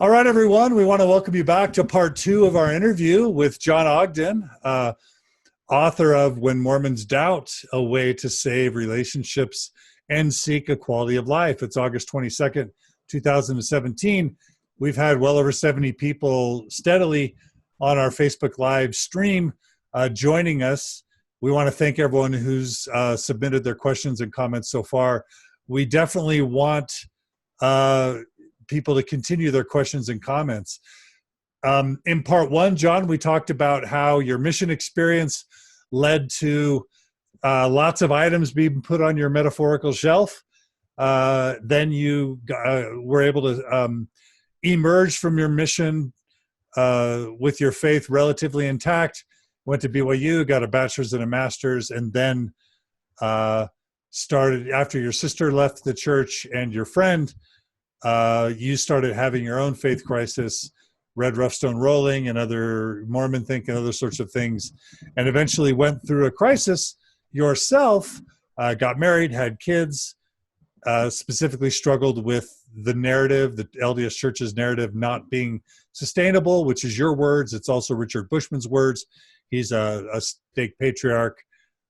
All right, everyone, we want to welcome you back to part two of our interview with Jon Ogden, author of When Mormons Doubt, A Way to Save Relationships and Seek a Quality of Life. It's August 22nd, 2017. We've had well over 70 people steadily on our Facebook Live stream joining us. We want to thank everyone who's submitted their questions and comments so far. We definitely want people to continue their questions and comments. In part one, Jon, we talked about how your mission experience led to lots of items being put on your metaphorical shelf. Then you were able to emerge from your mission with your faith relatively intact, went to BYU, got a bachelor's and a master's, and then started, after your sister left the church and your friend, you started having your own faith crisis, read Rough Stone Rolling and other Mormon Think and other sorts of things, and eventually went through a crisis yourself, got married, had kids, specifically struggled with the narrative, the LDS Church's narrative not being sustainable, which is your words. It's also Richard Bushman's words. He's a stake patriarch,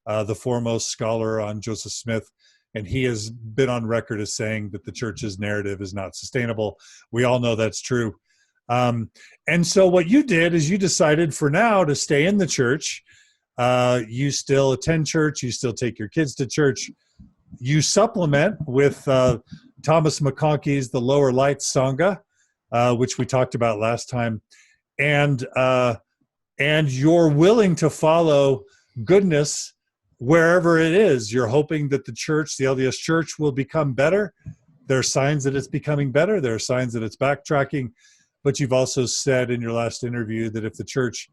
the foremost scholar on Joseph Smith. And he has been on record as saying that the church's narrative is not sustainable. We all know that's true. And so what you did is you decided for now to stay in the church. You still attend church. You still take your kids to church. You supplement with Thomas McConkie's The Lower Lights Sangha, which we talked about last time. And you're willing to follow goodness wherever it is. You're hoping that the church, the LDS Church, will become better. There are signs that it's becoming better. There are signs that it's backtracking. But you've also said in your last interview that if the church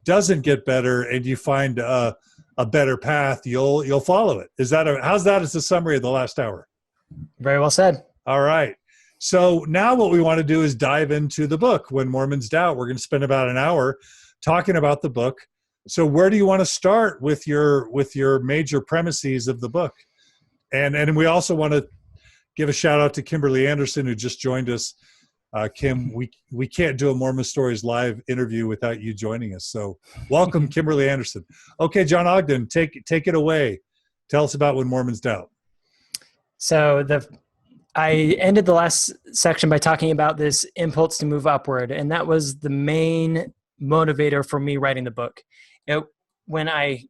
doesn't get better and you find a better path, you'll follow it. How's that as a summary of the last hour? Very well said. All right. So now what we want to do is dive into the book, When Mormons Doubt. We're going to spend about an hour talking about the book. So where do you want to start with your major premises of the book? And we also want to give a shout out to Kimberly Anderson, who just joined us. Kim, we can't do a Mormon Stories live interview without you joining us. So welcome, Kimberly Anderson. Okay, Jon Ogden, take it away. Tell us about When Mormons Doubt. So I ended the last section by talking about this impulse to move upward, and that was the main motivator for me writing the book. When I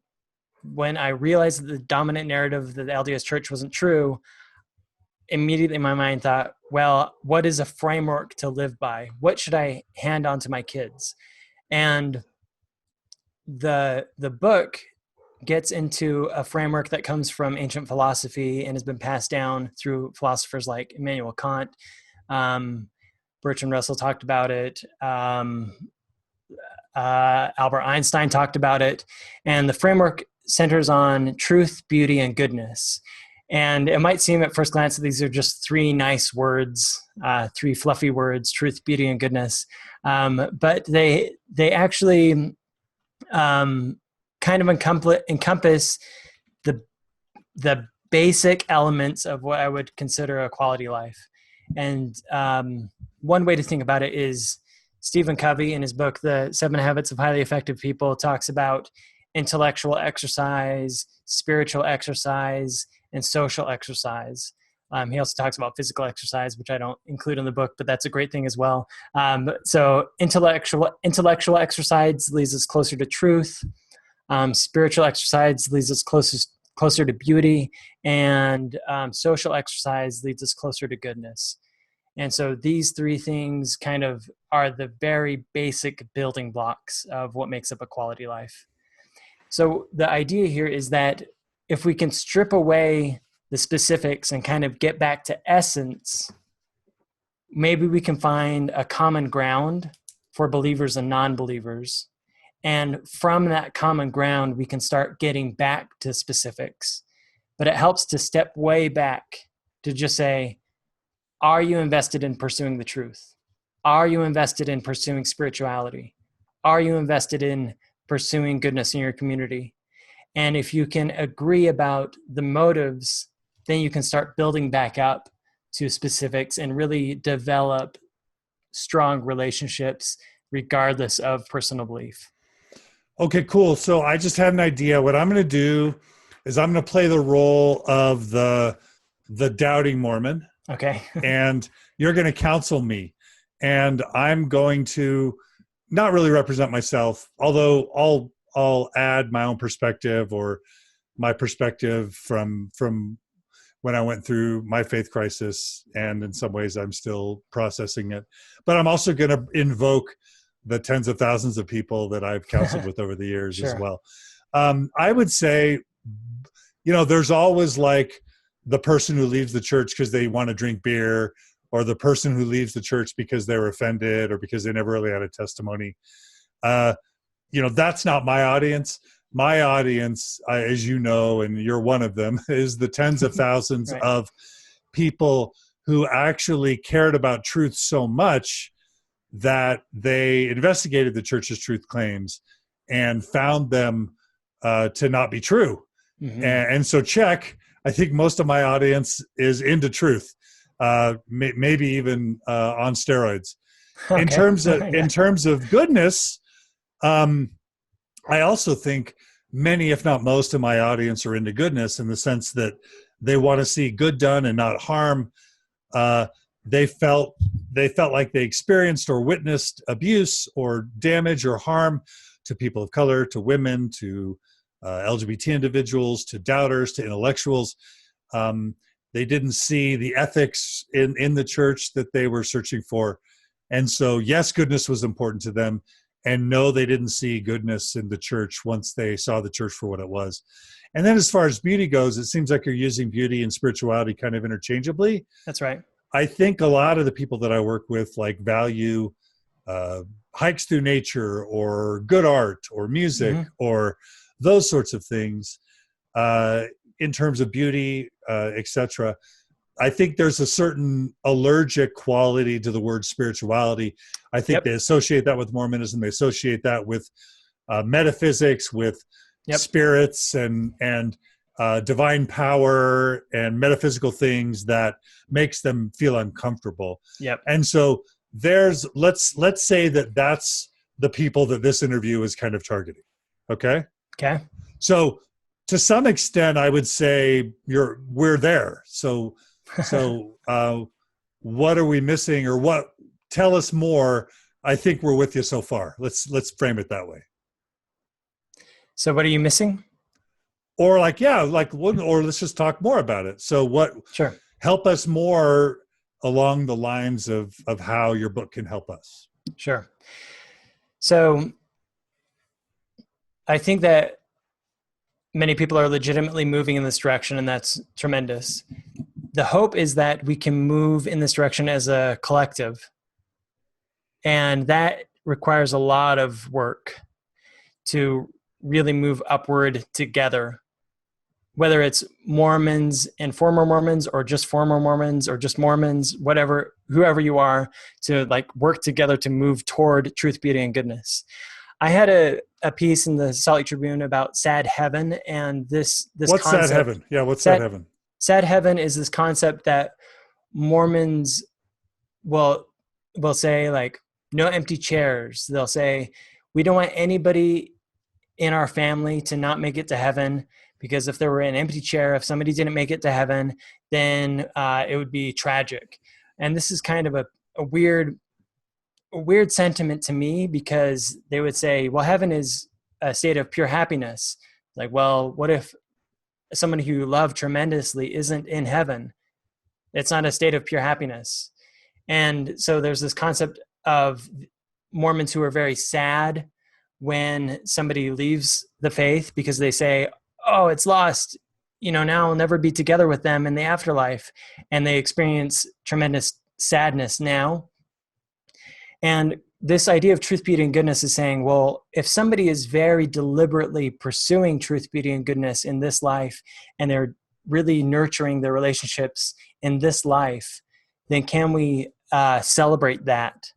realized that the dominant narrative of the LDS Church wasn't true, immediately my mind thought, well, what is a framework to live by? What should I hand on to my kids? And the book gets into a framework that comes from ancient philosophy and has been passed down through philosophers like Immanuel Kant. Bertrand Russell talked about it. Albert Einstein talked about it, and the framework centers on truth, beauty, and goodness. And it might seem at first glance that these are just three nice words, three fluffy words: truth, beauty, and goodness. But they actually kind of encompass the basic elements of what I would consider a quality life. And one way to think about it is Stephen Covey, in his book, The 7 Habits of Highly Effective People, talks about intellectual exercise, spiritual exercise, and social exercise. He also talks about physical exercise, which I don't include in the book, but that's a great thing as well. So intellectual exercise leads us closer to truth. Spiritual exercise leads us closer to beauty, and social exercise leads us closer to goodness. And so these three things kind of are the very basic building blocks of what makes up a quality life. So the idea here is that if we can strip away the specifics and kind of get back to essence, maybe we can find a common ground for believers and non-believers. And from that common ground, we can start getting back to specifics. But it helps to step way back to just say, are you invested in pursuing the truth? Are you invested in pursuing spirituality? Are you invested in pursuing goodness in your community? And if you can agree about the motives, then you can start building back up to specifics and really develop strong relationships regardless of personal belief. Okay, cool. So I just had an idea. What I'm going to do is I'm going to play the role of the doubting Mormon. Okay. And you're going to counsel me. And I'm going to not really represent myself, although I'll add my own perspective or my perspective from when I went through my faith crisis. And in some ways I'm still processing it. But I'm also going to invoke the tens of thousands of people that I've counseled with over the years Sure. as well. I would say, there's always like the person who leaves the church because they want to drink beer, or the person who leaves the church because they're offended or because they never really had a testimony. That's not my audience. My audience, as you know, and you're one of them, is the tens of thousands Right. of people who actually cared about truth so much that they investigated the church's truth claims and found them to not be true. Mm-hmm. And so I think most of my audience is into truth, maybe even on steroids. Okay. In terms of goodness, I also think many, if not most, of my audience are into goodness in the sense that they want to see good done and not harm. They felt like they experienced or witnessed abuse or damage or harm to people of color, to women, to LGBT individuals, to doubters, to intellectuals. They didn't see the ethics in the church that they were searching for. And so, yes, goodness was important to them. And no, they didn't see goodness in the church once they saw the church for what it was. And then as far as beauty goes, it seems like you're using beauty and spirituality kind of interchangeably. That's right. I think a lot of the people that I work with value hikes through nature or good art or music or those sorts of things in terms of beauty, etc. I think there's a certain allergic quality to the word spirituality. I think they associate that with Mormonism. They associate that with metaphysics, with spirits and divine power and metaphysical things that makes them feel uncomfortable. And so let's say that's the people that this interview is kind of targeting. Okay. So to some extent, I would say we're there. So what are we missing, or tell us more? I think we're with you so far. Let's frame it that way. So what are you missing? Or or let's just talk more about it. So Sure. Help us more along the lines of how your book can help us. Sure. So I think that many people are legitimately moving in this direction, and that's tremendous. The hope is that we can move in this direction as a collective. And that requires a lot of work to really move upward together, whether it's Mormons and former Mormons, or just former Mormons, or just Mormons, whoever you are, to work together to move toward truth, beauty, and goodness. I had a piece in the Salt Lake Tribune about sad heaven, and this what's concept. Sad heaven? Yeah, what's sad heaven? Sad heaven is this concept that Mormons will say, no empty chairs. They'll say, we don't want anybody in our family to not make it to heaven, because if there were an empty chair, if somebody didn't make it to heaven, then it would be tragic. And this is kind of a weird sentiment to me, because they would say, well, heaven is a state of pure happiness. Well, what if somebody who you love tremendously isn't in heaven? It's not a state of pure happiness. And so there's this concept of Mormons who are very sad when somebody leaves the faith, because they say, oh, it's lost. Now I'll never be together with them in the afterlife. And they experience tremendous sadness now. And this idea of truth, beauty, and goodness is saying, well, if somebody is very deliberately pursuing truth, beauty, and goodness in this life, and they're really nurturing their relationships in this life, then can we celebrate that?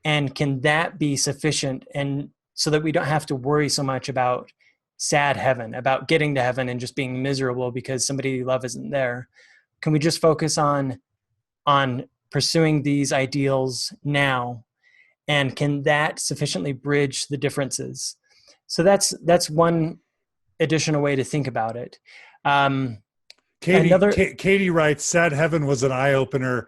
And can that be sufficient? And so that we don't have to worry so much about sad heaven, about getting to heaven and just being miserable because somebody you love isn't there. Can we just focus on pursuing these ideals now? And can that sufficiently bridge the differences? So that's one additional way to think about it. Katie writes, "Sad heaven was an eye opener.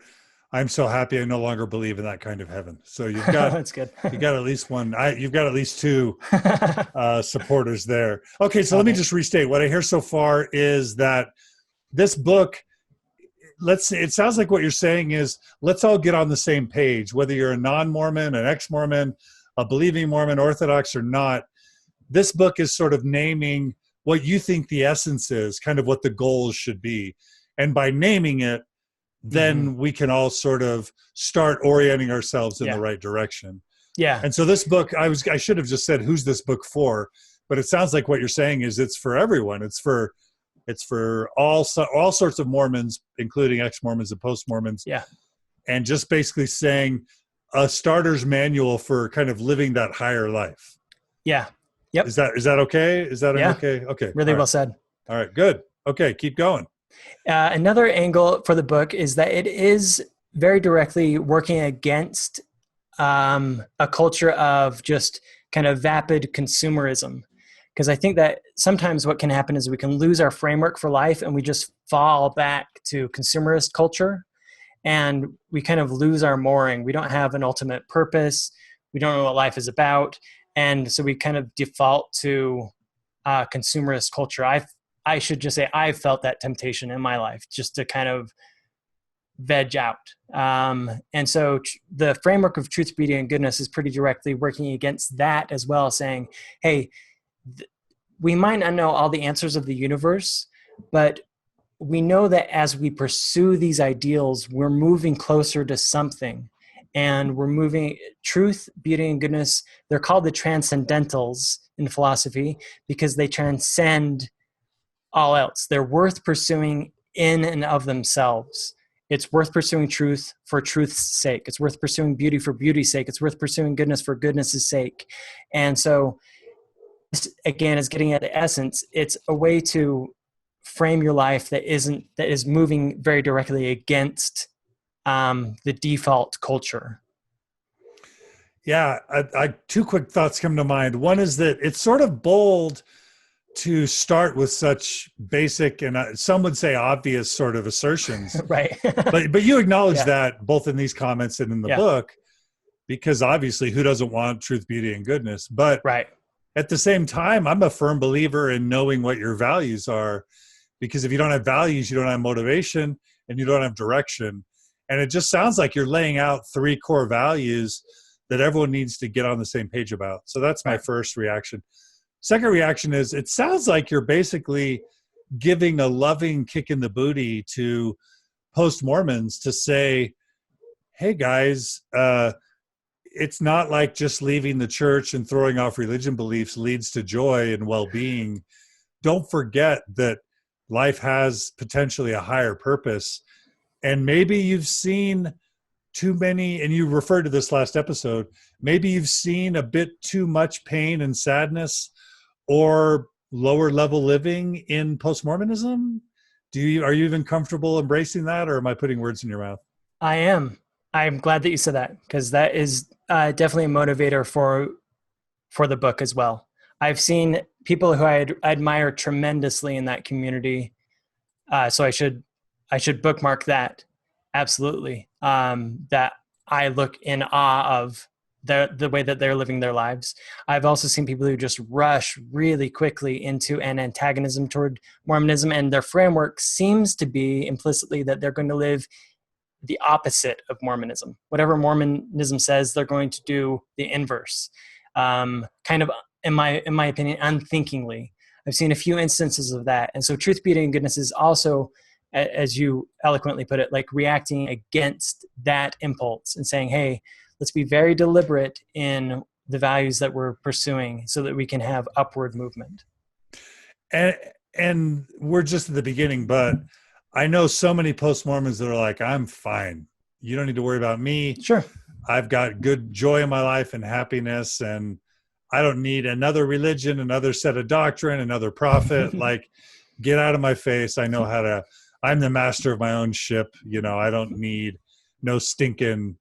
I'm so happy I no longer believe in that kind of heaven." So you've got that's good. You got at least one. You've got at least two supporters there. Okay, so let me just restate what I hear so far is that this book. It sounds like what you're saying is let's all get on the same page, whether you're a non-Mormon, an ex-Mormon, a believing Mormon, Orthodox or not. This book is sort of naming what you think the essence is, kind of what the goals should be. And by naming it, then we can all sort of start orienting ourselves in the right direction. Yeah. And so this book, I should have just said, who's this book for? But it sounds like what you're saying is it's for everyone. It's for all sorts of Mormons, including ex-Mormons and post-Mormons. Yeah. And just basically saying a starter's manual for kind of living that higher life. Yeah. Yep. Is that okay? Is that okay? Okay. Really well said. All right. Good. Okay. Keep going. Another angle for the book is that it is very directly working against a culture of just kind of vapid consumerism. Because I think that sometimes what can happen is we can lose our framework for life and we just fall back to consumerist culture and we kind of lose our mooring. We don't have an ultimate purpose. We don't know what life is about. And so we kind of default to consumerist culture. I should just say I've felt that temptation in my life just to kind of veg out. And so the framework of truth, beauty, and goodness is pretty directly working against that as well, saying, hey, we might not know all the answers of the universe, but we know that as we pursue these ideals, we're moving closer to something. And we're moving truth, beauty, and goodness. They're called the transcendentals in philosophy because they transcend all else. They're worth pursuing in and of themselves. It's worth pursuing truth for truth's sake. It's worth pursuing beauty for beauty's sake. It's worth pursuing goodness for goodness' sake. And so this, again, is getting at the essence. It's a way to frame your life that is moving very directly against the default culture. Yeah, two quick thoughts come to mind. One is that it's sort of bold to start with such basic and some would say obvious sort of assertions. Right. but you acknowledge that both in these comments and in the book, because obviously who doesn't want truth, beauty, and goodness? But at the same time, I'm a firm believer in knowing what your values are, because if you don't have values, you don't have motivation and you don't have direction. And it just sounds like you're laying out three core values that everyone needs to get on the same page about. So that's my first reaction. Second reaction is it sounds like you're basically giving a loving kick in the booty to post-Mormons to say, hey guys, it's not like just leaving the church and throwing off religion beliefs leads to joy and well-being. Don't forget that life has potentially a higher purpose. And maybe you've seen too many, and you referred to this last episode, maybe you've seen a bit too much pain and sadness or lower level living in post-Mormonism. Are you even comfortable embracing that, or am I putting words in your mouth? I am. I'm glad that you said that, because that is definitely a motivator for the book as well. I've seen people who I admire tremendously in that community. So I should bookmark that. Absolutely. That I look in awe of the way that they're living their lives. I've also seen people who just rush really quickly into an antagonism toward Mormonism, and their framework seems to be implicitly that they're going to live the opposite of Mormonism. Whatever Mormonism says, they're going to do the inverse. Kind of, in my opinion, unthinkingly. I've seen a few instances of that. And so truth, beauty, and goodness is also, as you eloquently put it, like reacting against that impulse and saying, hey, let's be very deliberate in the values that we're pursuing so that we can have upward movement. And we're just at the beginning, but I know so many post-Mormons that are like, I'm fine. You don't need to worry about me. Sure. I've got good joy in my life and happiness, and I don't need another religion, another set of doctrine, another prophet. Like, get out of my face. I know how to, I'm the master of my own ship. You know, I don't need no stinking,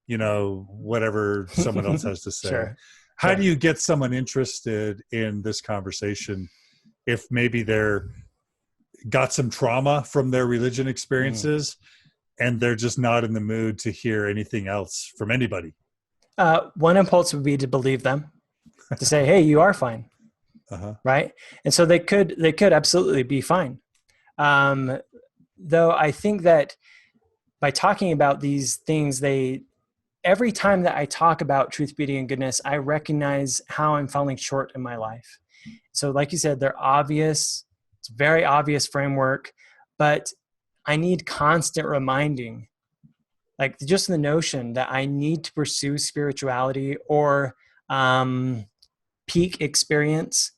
whatever someone else has to say. Sure. How do you get someone interested in this conversation if maybe they're got some trauma from their religion experiences and they're just not in the mood to hear anything else from anybody? One impulse would be to believe them, to say, hey, you are fine. Right. And so they could absolutely be fine. Though I think that by talking about these things, every time that I talk about truth, beauty, and goodness, I recognize how I'm falling short in my life. So like you said, they're obvious. It's a very obvious framework, but I need constant reminding, like just the notion that I need to pursue spirituality or peak experience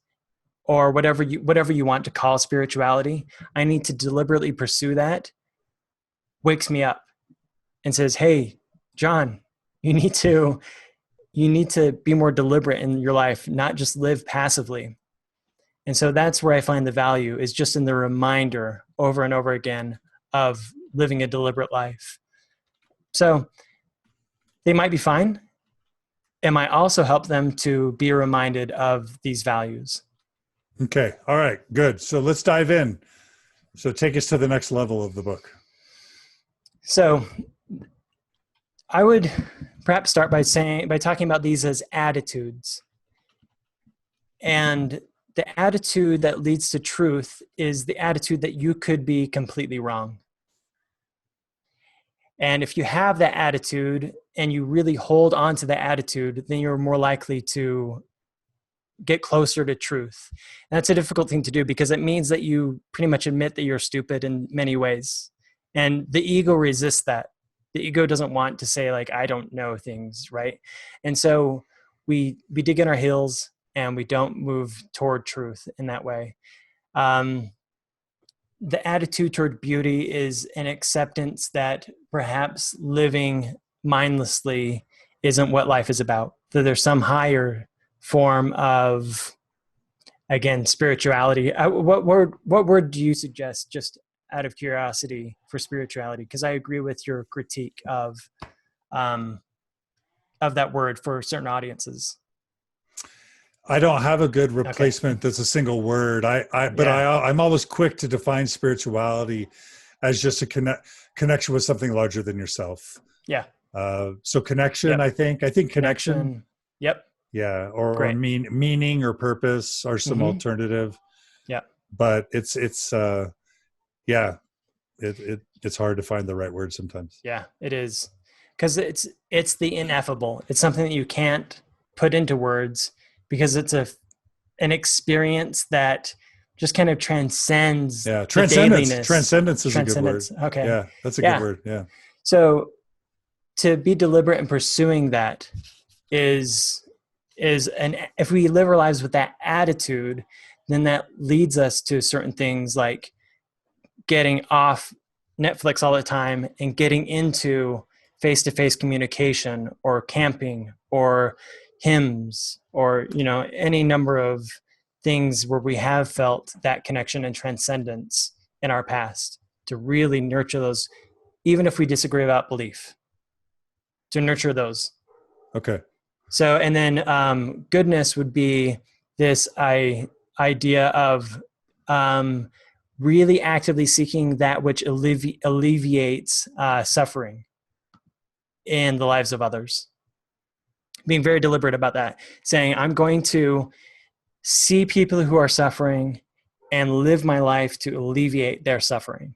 or whatever you want to call spirituality. I need to deliberately pursue that. Wakes me up and says, hey, Jon, you need to be more deliberate in your life, not just live passively. And so that's where I find the value, is just in the reminder over and over again of living a deliberate life. So they might be fine. It might also help them to be reminded of these values. Okay. All right. Good. So let's dive in. So take us to the next level of the book. So I would perhaps start by talking about these as attitudes. And the attitude that leads to truth is the attitude that you could be completely wrong. And if you have that attitude and you really hold on to that attitude, then you're more likely to get closer to truth. And that's a difficult thing to do because it means that you pretty much admit that you're stupid in many ways. And the ego resists that. The ego doesn't want to say, like, I don't know things, right? And so we dig in our heels and we don't move toward truth in that way. The attitude toward beauty is an acceptance that perhaps living mindlessly isn't what life is about. That there's some higher form of, again, spirituality. What word do you suggest, just out of curiosity, for spirituality? Because I agree with your critique of that word for certain audiences. I don't have a good replacement that's a single word. I'm always quick to define spirituality as just a connection with something larger than yourself. Yeah. So connection, yep. I think connection. Yep. Yeah. Or meaning or purpose are some alternative. Yeah. But it's hard to find the right word sometimes. Yeah, it is. Because it's the ineffable. It's something that you can't put into words, because it's an experience that just kind of transcends the dailiness. Transcendence is a good word. Okay. Yeah, that's a good word. Yeah. So to be deliberate in pursuing that is if we live our lives with that attitude, then that leads us to certain things like getting off Netflix all the time and getting into face-to-face communication or camping or hymns or, any number of things where we have felt that connection and transcendence in our past, to really nurture those, even if we disagree about belief, to nurture those. Okay. So, and then goodness would be this idea of really actively seeking that which alleviates suffering in the lives of others. Being very deliberate about that, saying, I'm going to see people who are suffering and live my life to alleviate their suffering.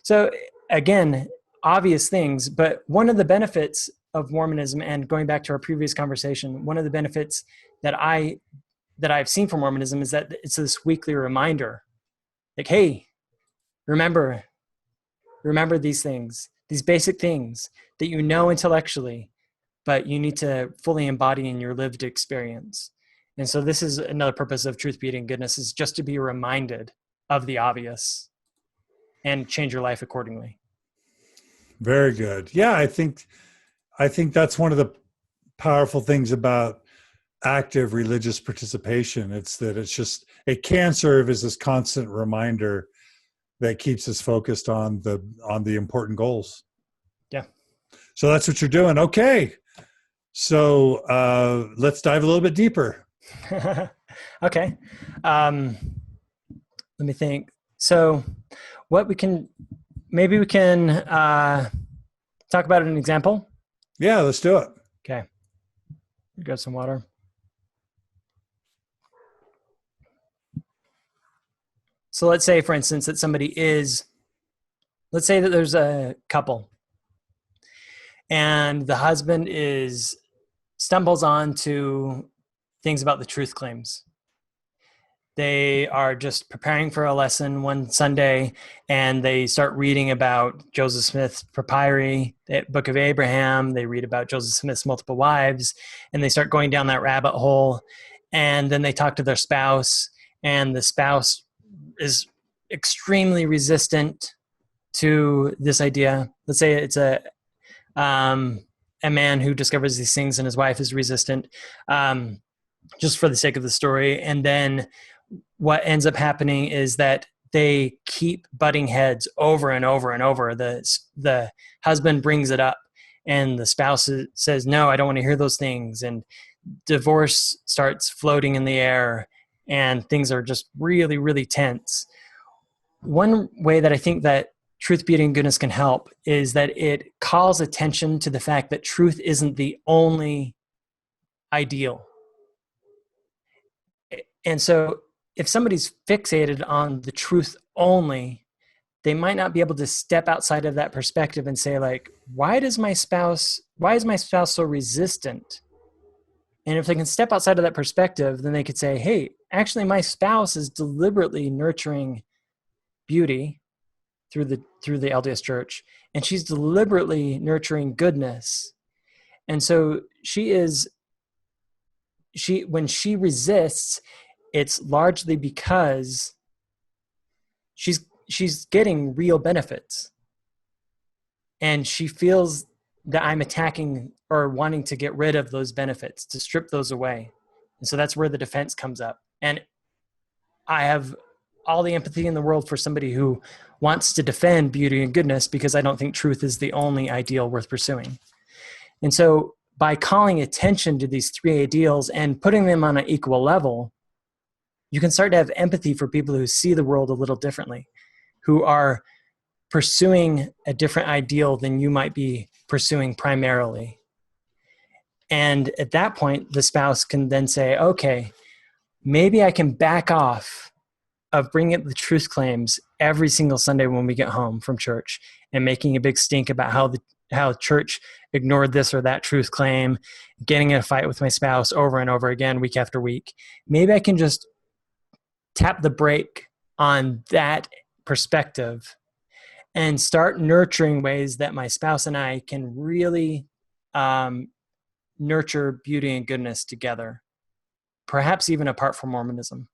So again, obvious things, but one of the benefits of Mormonism, and going back to our previous conversation, one of the benefits that I've seen from Mormonism is that it's this weekly reminder, like, hey, remember these things, these basic things that you know intellectually, but you need to fully embody in your lived experience. And so this is another purpose of truth, beauty, and goodness, is just to be reminded of the obvious and change your life accordingly. Very good. Yeah, I think that's one of the powerful things about active religious participation. It's that it can serve as this constant reminder that keeps us focused on the important goals. So that's what you're doing. Okay. So let's dive a little bit deeper. Okay. Let me think. So maybe we can talk about an example. Yeah, let's do it. Okay. Grab some water. So let's say, for instance, that let's say that there's a couple and the husband stumbles on to things about the truth claims. They are just preparing for a lesson one Sunday and they start reading about Joseph Smith's papyri, the Book of Abraham. They read about Joseph Smith's multiple wives and they start going down that rabbit hole. And then they talk to their spouse and the spouse is extremely resistant to this idea. Let's say it's a man who discovers these things and his wife is resistant, just for the sake of the story. And then what ends up happening is that they keep butting heads over and over and over. The husband brings it up and the spouse says, no, I don't want to hear those things. And divorce starts floating in the air and things are just really, really tense. One way that I think that truth, beauty, and goodness can help is that it calls attention to the fact that truth isn't the only ideal. And so if somebody's fixated on the truth only, they might not be able to step outside of that perspective and say, like, why is my spouse so resistant? And if they can step outside of that perspective, then they could say, hey, actually my spouse is deliberately nurturing beauty through the LDS Church, and she's deliberately nurturing goodness. And so when she resists, it's largely because she's getting real benefits. And she feels that I'm attacking or wanting to get rid of those benefits, to strip those away. And so that's where the defense comes up. And I have all the empathy in the world for somebody who wants to defend beauty and goodness, because I don't think truth is the only ideal worth pursuing. And so by calling attention to these three ideals and putting them on an equal level, you can start to have empathy for people who see the world a little differently, who are pursuing a different ideal than you might be pursuing primarily. And at that point, the spouse can then say, okay, maybe I can back off of bringing up the truth claims every single Sunday when we get home from church and making a big stink about how church ignored this or that truth claim, getting in a fight with my spouse over and over again, week after week. Maybe I can just tap the brake on that perspective and start nurturing ways that my spouse and I can really nurture beauty and goodness together, perhaps even apart from Mormonism.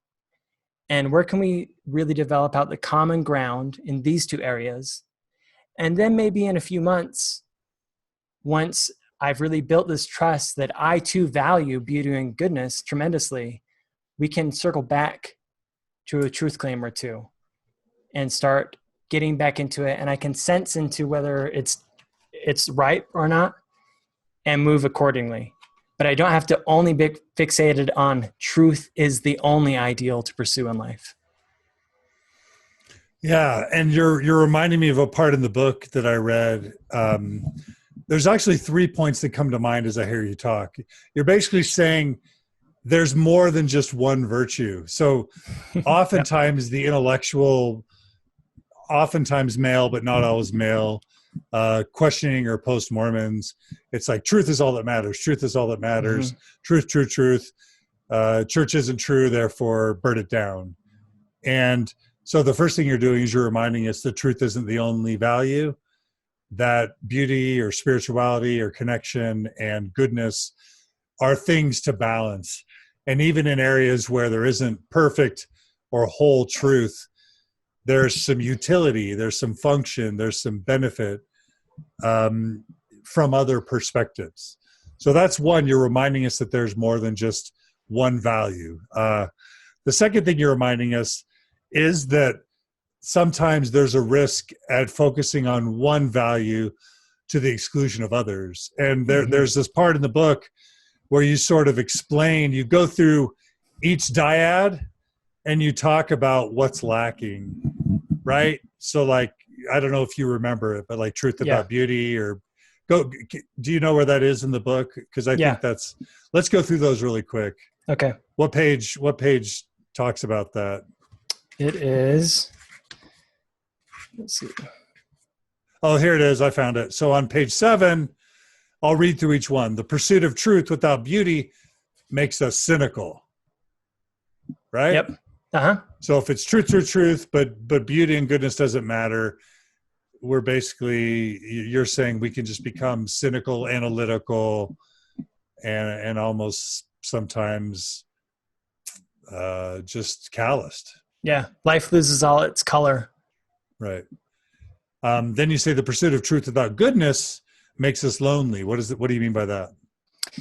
And where can we really develop out the common ground in these two areas? And then maybe in a few months, once I've really built this trust that I too value beauty and goodness tremendously, we can circle back to a truth claim or two and start getting back into it. And I can sense into whether it's right or not and move accordingly. But I don't have to only be fixated on truth is the only ideal to pursue in life. Yeah, and you're reminding me of a part in the book that I read. There's actually 3 points that come to mind as I hear you talk. You're basically saying there's more than just one virtue. So oftentimes the intellectual, oftentimes male, but not always male, questioning or post-Mormons, it's like truth is all that matters. Truth is all that matters. Mm-hmm. Truth. Church isn't true, therefore burn it down. And so the first thing you're doing is you're reminding us that truth isn't the only value, that beauty or spirituality or connection and goodness are things to balance. And even in areas where there isn't perfect or whole truth, there's some utility, there's some function, there's some benefit from other perspectives. So that's one, you're reminding us that there's more than just one value. The second thing you're reminding us is that sometimes there's a risk at focusing on one value to the exclusion of others. And there's this part in the book where you sort of explain, you go through each dyad and you talk about what's lacking, right? So like, I don't know if you remember it, but like truth about beauty, or do you know where that is in the book? Because I think let's go through those really quick. Okay. What page talks about that? It is, let's see. Oh, here it is. I found it. So on page 7, I'll read through each one. The pursuit of truth without beauty makes us cynical. Right? Yep. Uh-huh. So if it's truth, but beauty and goodness doesn't matter, we're basically, you're saying we can just become cynical, analytical, and almost sometimes just calloused. Yeah. Life loses all its color. Right. Then you say the pursuit of truth without goodness makes us lonely. What is it? What do you mean by that?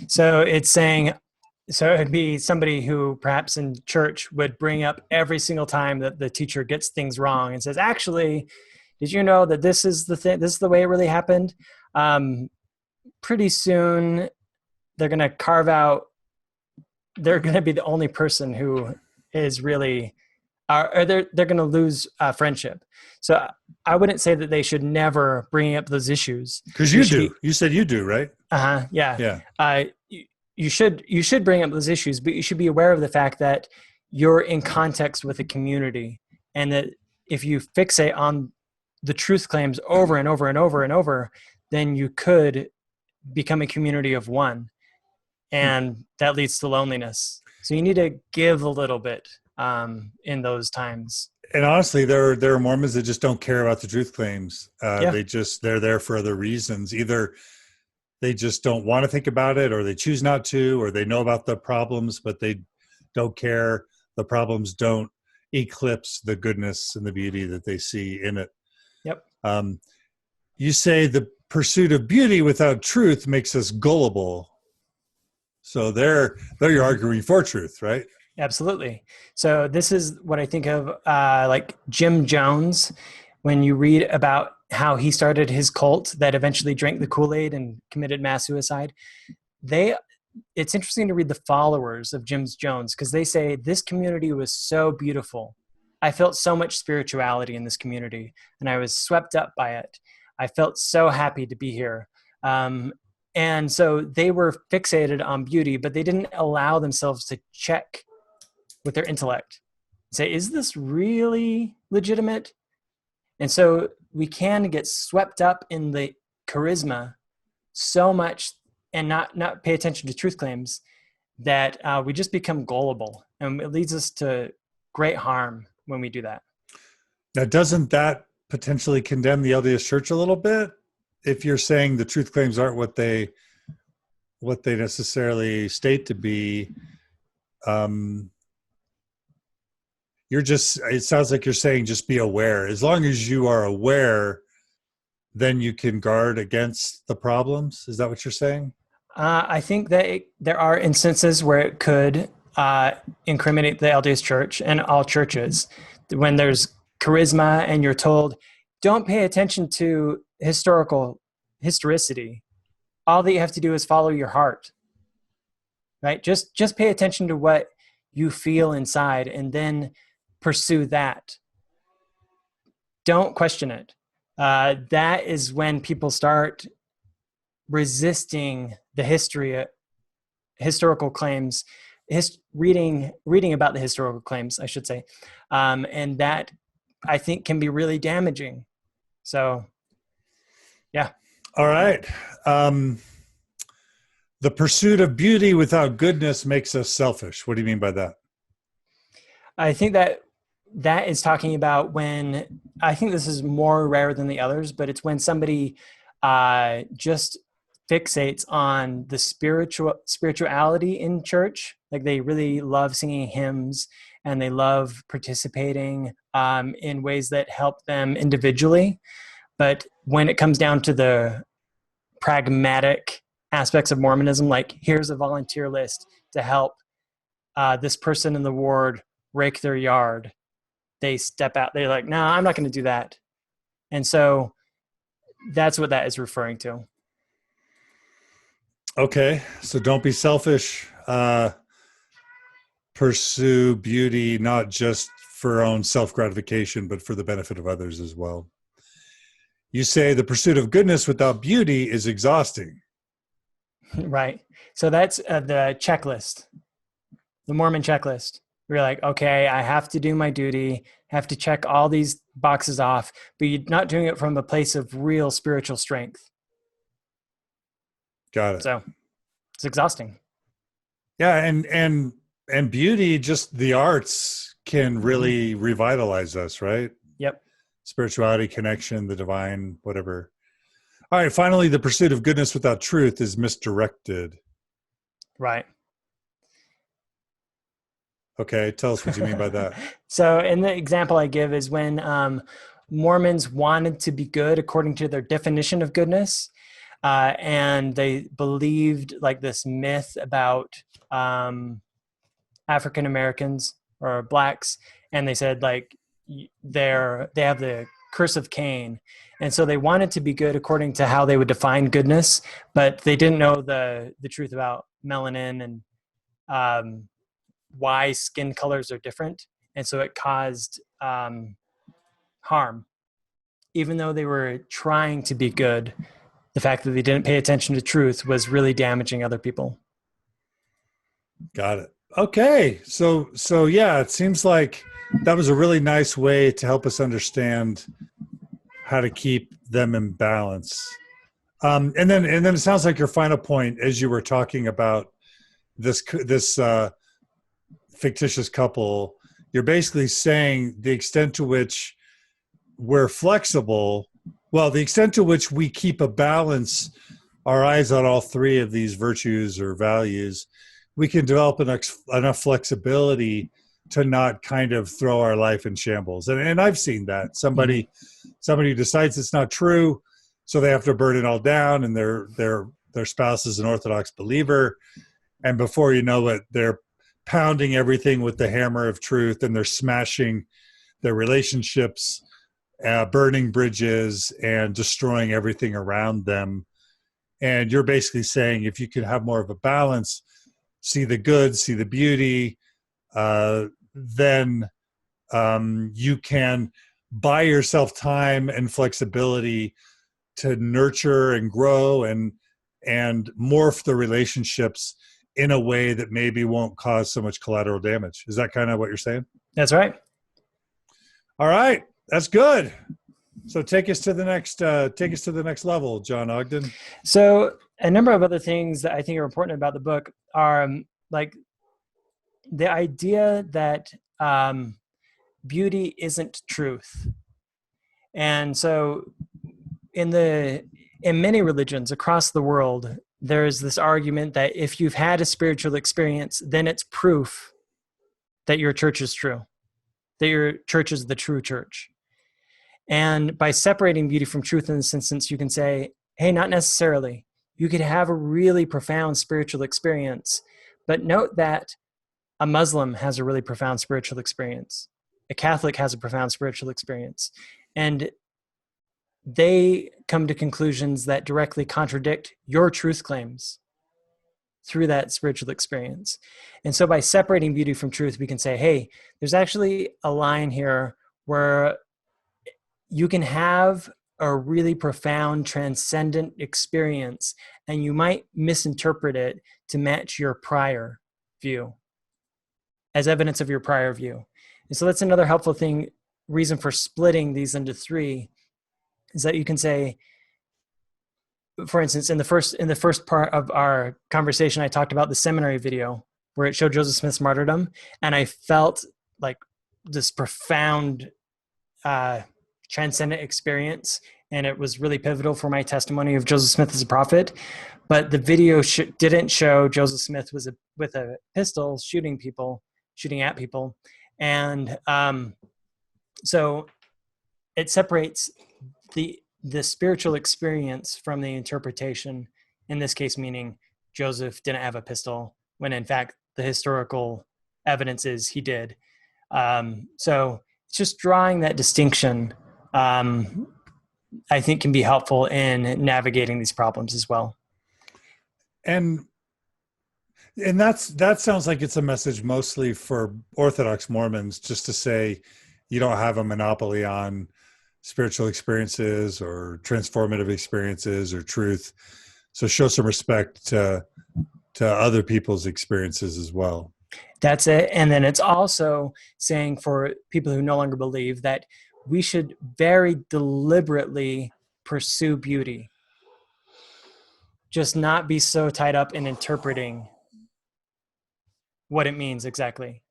So it's saying, so it'd be somebody who perhaps in church would bring up every single time that the teacher gets things wrong and says, actually, did you know that this is the thing? This is the way it really happened. Pretty soon they're going to carve out, they're going to be the only person who is really, or they're going to lose friendship. So I wouldn't say that they should never bring up those issues. Because you do. You said you do, right? Uh-huh. Yeah. Yeah. You should bring up those issues, but you should be aware of the fact that you're in context with a community, and that if you fixate on the truth claims over and over and over and over, then you could become a community of one, and that leads to loneliness. So you need to give a little bit in those times. And honestly, there are Mormons that just don't care about the truth claims. They're there for other reasons. Either they just don't want to think about it, or they choose not to, or they know about the problems, but they don't care. The problems don't eclipse the goodness and the beauty that they see in it. Yep. You say the pursuit of beauty without truth makes us gullible. So there you're arguing for truth, right? Absolutely. So this is what I think of like Jim Jones, when you read about how he started his cult that eventually drank the Kool-Aid and committed mass suicide. It's interesting to read the followers of Jim Jones, because they say this community was so beautiful. I felt so much spirituality in this community, and I was swept up by it. I felt so happy to be here. And so they were fixated on beauty, but they didn't allow themselves to check with their intellect. Say, is this really legitimate? And so we can get swept up in the charisma so much and not pay attention to truth claims that we just become gullible, and it leads us to great harm when we do that. Now, doesn't that potentially condemn the LDS Church a little bit? If you're saying the truth claims aren't what they necessarily state to be, it sounds like you're saying just be aware. As long as you are aware, then you can guard against the problems. Is that what you're saying? I think that there are instances where it could incriminate the LDS Church and all churches. When there's charisma and you're told, don't pay attention to historicity. All that you have to do is follow your heart, right? Just pay attention to what you feel inside and then pursue that. Don't question it. That is when people start resisting the historical claims, reading about the historical claims, I should say. And that, I think, can be really damaging. So, yeah. All right. The pursuit of beauty without goodness makes us selfish. What do you mean by that? I think that is talking about when, I think this is more rare than the others, but it's when somebody just fixates on the spirituality in church. Like they really love singing hymns and they love participating in ways that help them individually. But when it comes down to the pragmatic aspects of Mormonism, like here's a volunteer list to help this person in the ward rake their yard, they step out. They're like, no, I'm not going to do that. And so that's what that is referring to. Okay, so don't be selfish. Pursue beauty, not just for own self-gratification, but for the benefit of others as well. You say the pursuit of goodness without beauty is exhausting. Right. So that's the checklist, the Mormon checklist. We're like, okay, I have to do my duty, have to check all these boxes off, but you're not doing it from a place of real spiritual strength. Got it. So it's exhausting. Yeah, and beauty, just the arts can really revitalize us, right? Yep. Spirituality, connection, the divine, whatever. All right, finally, the pursuit of goodness without truth is misdirected. Right. Okay, tell us what you mean by that. So in the example I give is when Mormons wanted to be good according to their definition of goodness, and they believed like this myth about African Americans or blacks, and they said like they have the curse of Cain, and so they wanted to be good according to how they would define goodness, but they didn't know the truth about melanin and why skin colors are different, and so it caused harm. Even though they were trying to be good, the fact that they didn't pay attention to truth was really damaging other people. Got it. Okay. So yeah, it seems like that was a really nice way to help us understand how to keep them in balance. And then it sounds like your final point, as you were talking about this fictitious couple, you're basically saying the extent to which we're flexible, well, the extent to which we keep a balance, our eyes on all three of these virtues or values, we can develop enough flexibility to not kind of throw our life in shambles. And I've seen that. Somebody decides it's not true, so they have to burn it all down, and their spouse is an Orthodox believer, and before you know it, they're pounding everything with the hammer of truth, and they're smashing their relationships, burning bridges, and destroying everything around them. And you're basically saying if you could have more of a balance, see the good, see the beauty, then you can buy yourself time and flexibility to nurture and grow and morph the relationships in a way that maybe won't cause so much collateral damage. Is that kind of what you're saying? That's right. All right, that's good. So take us to the next level, Jon Ogden. So a number of other things that I think are important about the book are like the idea that beauty isn't truth. And so in many religions across the world, there is this argument that if you've had a spiritual experience, then it's proof that your church is true, that your church is the true church. And by separating beauty from truth in this instance, you can say, hey, not necessarily. You could have a really profound spiritual experience, but note that a Muslim has a really profound spiritual experience. A Catholic has a profound spiritual experience. And they come to conclusions that directly contradict your truth claims through that spiritual experience. And so by separating beauty from truth, we can say, hey, there's actually a line here where you can have a really profound transcendent experience, and you might misinterpret it to match your prior view as evidence of your prior view. And so that's another helpful reason for splitting these into three, is that you can say, for instance, in the first part of our conversation, I talked about the seminary video where it showed Joseph Smith's martyrdom, and I felt like this profound transcendent experience, and it was really pivotal for my testimony of Joseph Smith as a prophet. But the video didn't show Joseph Smith was with a pistol shooting at people, and so it separates the spiritual experience from the interpretation, in this case meaning Joseph didn't have a pistol, when in fact the historical evidence is he did. So it's just drawing that distinction I think can be helpful in navigating these problems as well. And that sounds like it's a message mostly for Orthodox Mormons, just to say you don't have a monopoly on spiritual experiences or transformative experiences or truth. So show some respect to other people's experiences as well. That's it. And then it's also saying for people who no longer believe that we should very deliberately pursue beauty. Just not be so tied up in interpreting what it means exactly.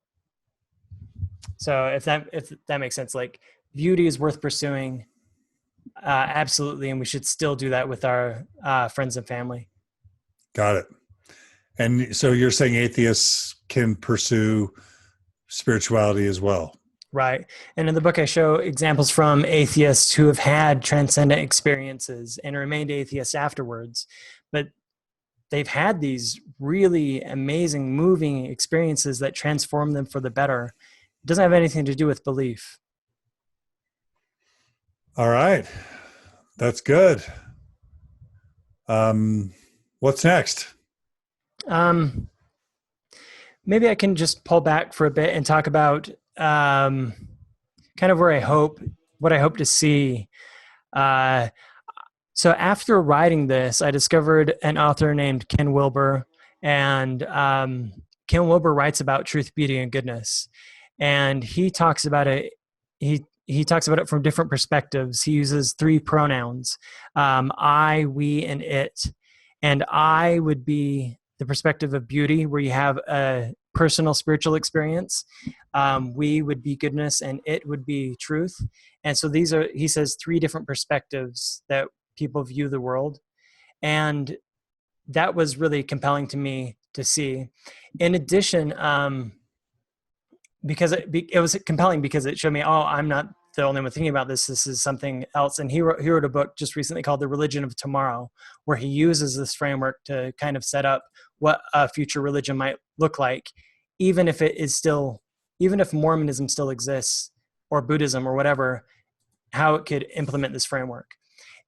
So if that makes sense, like beauty is worth pursuing, absolutely, and we should still do that with our friends and family. Got it. And so you're saying atheists can pursue spirituality as well. Right. And in the book, I show examples from atheists who have had transcendent experiences and remained atheists afterwards. But they've had these really amazing, moving experiences that transform them for the better. It doesn't have anything to do with belief. All right. That's good. What's next? Maybe I can just pull back for a bit and talk about kind of what I hope to see. So after writing this, I discovered an author named Ken Wilber, and Ken Wilber writes about truth, beauty, and goodness, and he talks about it. He talks about it from different perspectives. He uses 3 pronouns: I, we, and it. And I would be the perspective of beauty, where you have a personal spiritual experience. We would be goodness, and it would be truth. And so these are, he says, 3 different perspectives that people view the world. And that was really compelling to me to see. In addition, because it was compelling because it showed me, oh, I'm not the only one thinking about this. This is something else. And he wrote a book just recently called The Religion of Tomorrow, where he uses this framework to kind of set up what a future religion might look like, even if Mormonism still exists, or Buddhism or whatever, how it could implement this framework.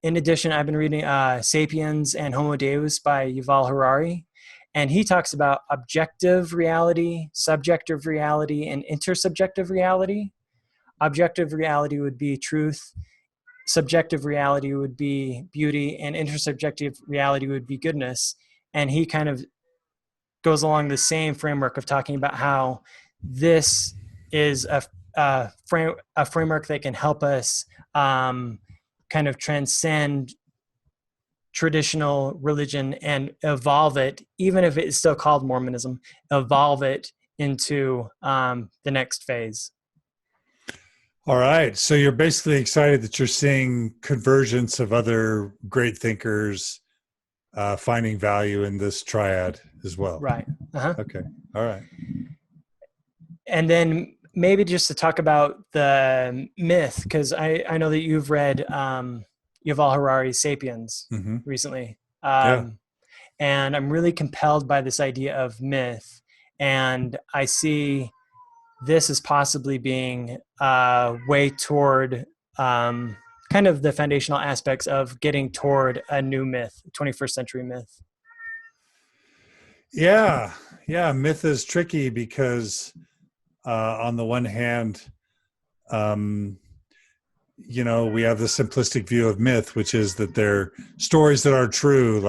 In addition, I've been reading Sapiens and Homo Deus by Yuval Harari, and he talks about objective reality, subjective reality, and intersubjective reality. Objective reality would be truth, subjective reality would be beauty, and intersubjective reality would be goodness. And he kind of goes along the same framework of talking about how this is a framework that can help us kind of transcend traditional religion and evolve it, even if it's still called Mormonism, evolve it into the next phase. All right. So you're basically excited that you're seeing convergence of other great thinkers finding value in this triad as well. Right. Uh-huh. Okay. All right. And then maybe just to talk about the myth, because I know that you've read Yuval Harari's Sapiens recently. And I'm really compelled by this idea of myth. And I see this as possibly being a way toward kind of the foundational aspects of getting toward a new myth, 21st century myth. Yeah. Myth is tricky because on the one hand, we have the simplistic view of myth, which is that they're stories that are true,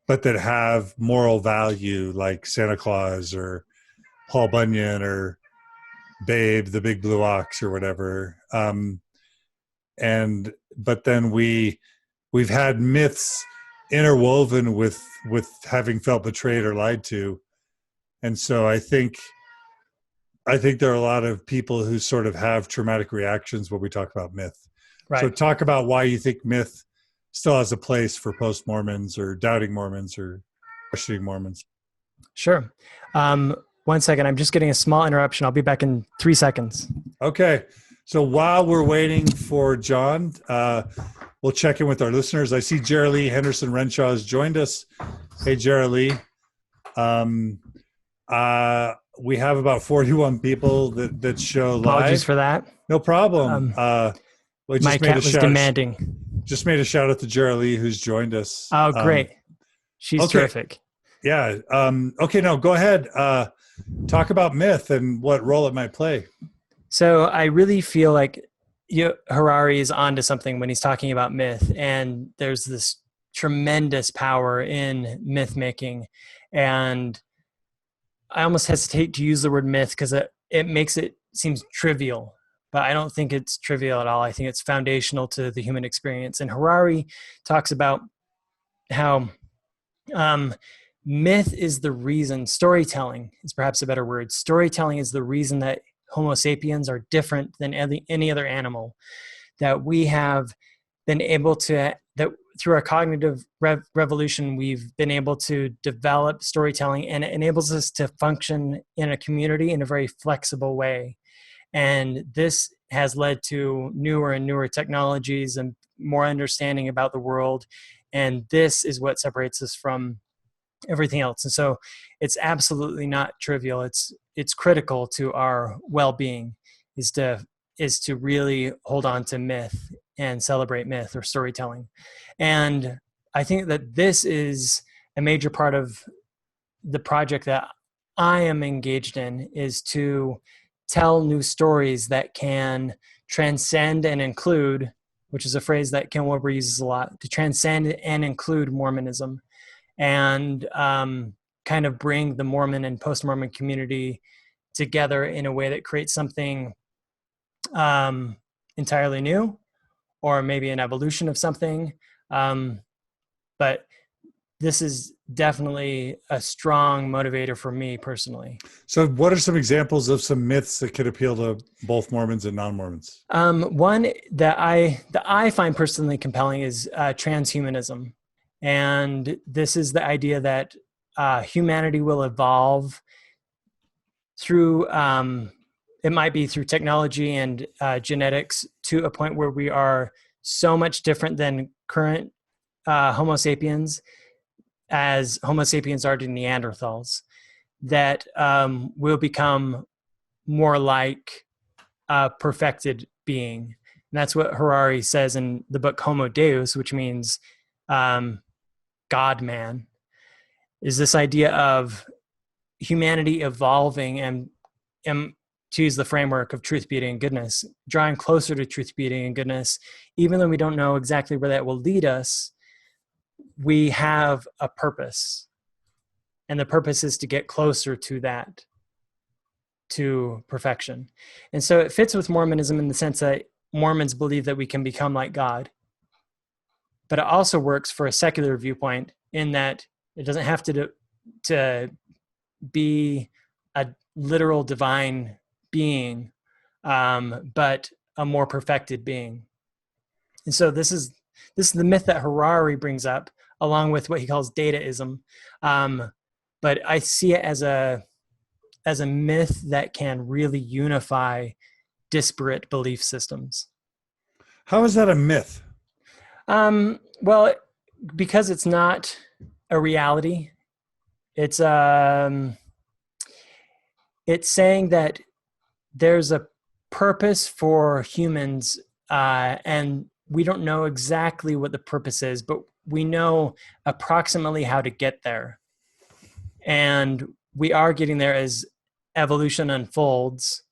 but that have moral value, like Santa Claus or Paul Bunyan or Babe, the Big Blue Ox or whatever. But then we've had myths interwoven with having felt betrayed or lied to. And so I think there are a lot of people who sort of have traumatic reactions when we talk about myth. Right. So talk about why you think myth still has a place for post-Mormons or doubting Mormons or questioning Mormons. Sure. 1 second. I'm just getting a small interruption. I'll be back in 3 seconds. Okay. So while we're waiting for Jon, we'll check in with our listeners. I see Jerry Lee Henderson Renshaw has joined us. Hey, Jerry Lee. We have about 41 people that show live. Apologies for that. No problem. My cat was demanding. Just made a shout out to Jerry Lee, who's joined us. Oh, great. She's terrific. Yeah. Okay, now go ahead. Talk about myth and what role it might play. So I really feel like Harari is onto something when he's talking about myth, and there's this tremendous power in myth making. And I almost hesitate to use the word myth because it makes it seem trivial, but I don't think it's trivial at all. I think it's foundational to the human experience. And Harari talks about how myth is the reason, storytelling is perhaps a better word. Storytelling is the reason that Homo sapiens are different than any other animal, that we have been able to, that through our cognitive revolution, we've been able to develop storytelling, and it enables us to function in a community in a very flexible way. And this has led to newer and newer technologies and more understanding about the world. And this is what separates us from everything else. And so it's absolutely not trivial. It's critical to our well-being is to really hold on to myth and celebrate myth or storytelling. And I think that this is a major part of the project that I am engaged in, is to tell new stories that can transcend and include, which is a phrase that Ken Wilber uses a lot, to transcend and include Mormonism, and kind of bring the Mormon and post-Mormon community together in a way that creates something entirely new, or maybe an evolution of something. But this is definitely a strong motivator for me personally. So what are some examples of some myths that could appeal to both Mormons and non-Mormons? One that I find personally compelling is transhumanism. And this is the idea that humanity will evolve through, it might be through technology and genetics, to a point where we are so much different than current Homo sapiens, as Homo sapiens are to Neanderthals, that we'll become more like a perfected being. And that's what Harari says in the book Homo Deus, which means God-man, is this idea of humanity evolving and to use the framework of truth, beauty, and goodness, drawing closer to truth, beauty, and goodness. Even though we don't know exactly where that will lead us, we have a purpose. And the purpose is to get closer to that, to perfection. And so it fits with Mormonism in the sense that Mormons believe that we can become like God. But it also works for a secular viewpoint in that it doesn't have to be a literal divine being, but a more perfected being. And so this is the myth that Harari brings up, along with what he calls dataism. But I see it as a myth that can really unify disparate belief systems. How is that a myth? Well, because it's not a reality. It's saying that there's a purpose for humans, and we don't know exactly what the purpose is, but we know approximately how to get there. And we are getting there as evolution unfolds.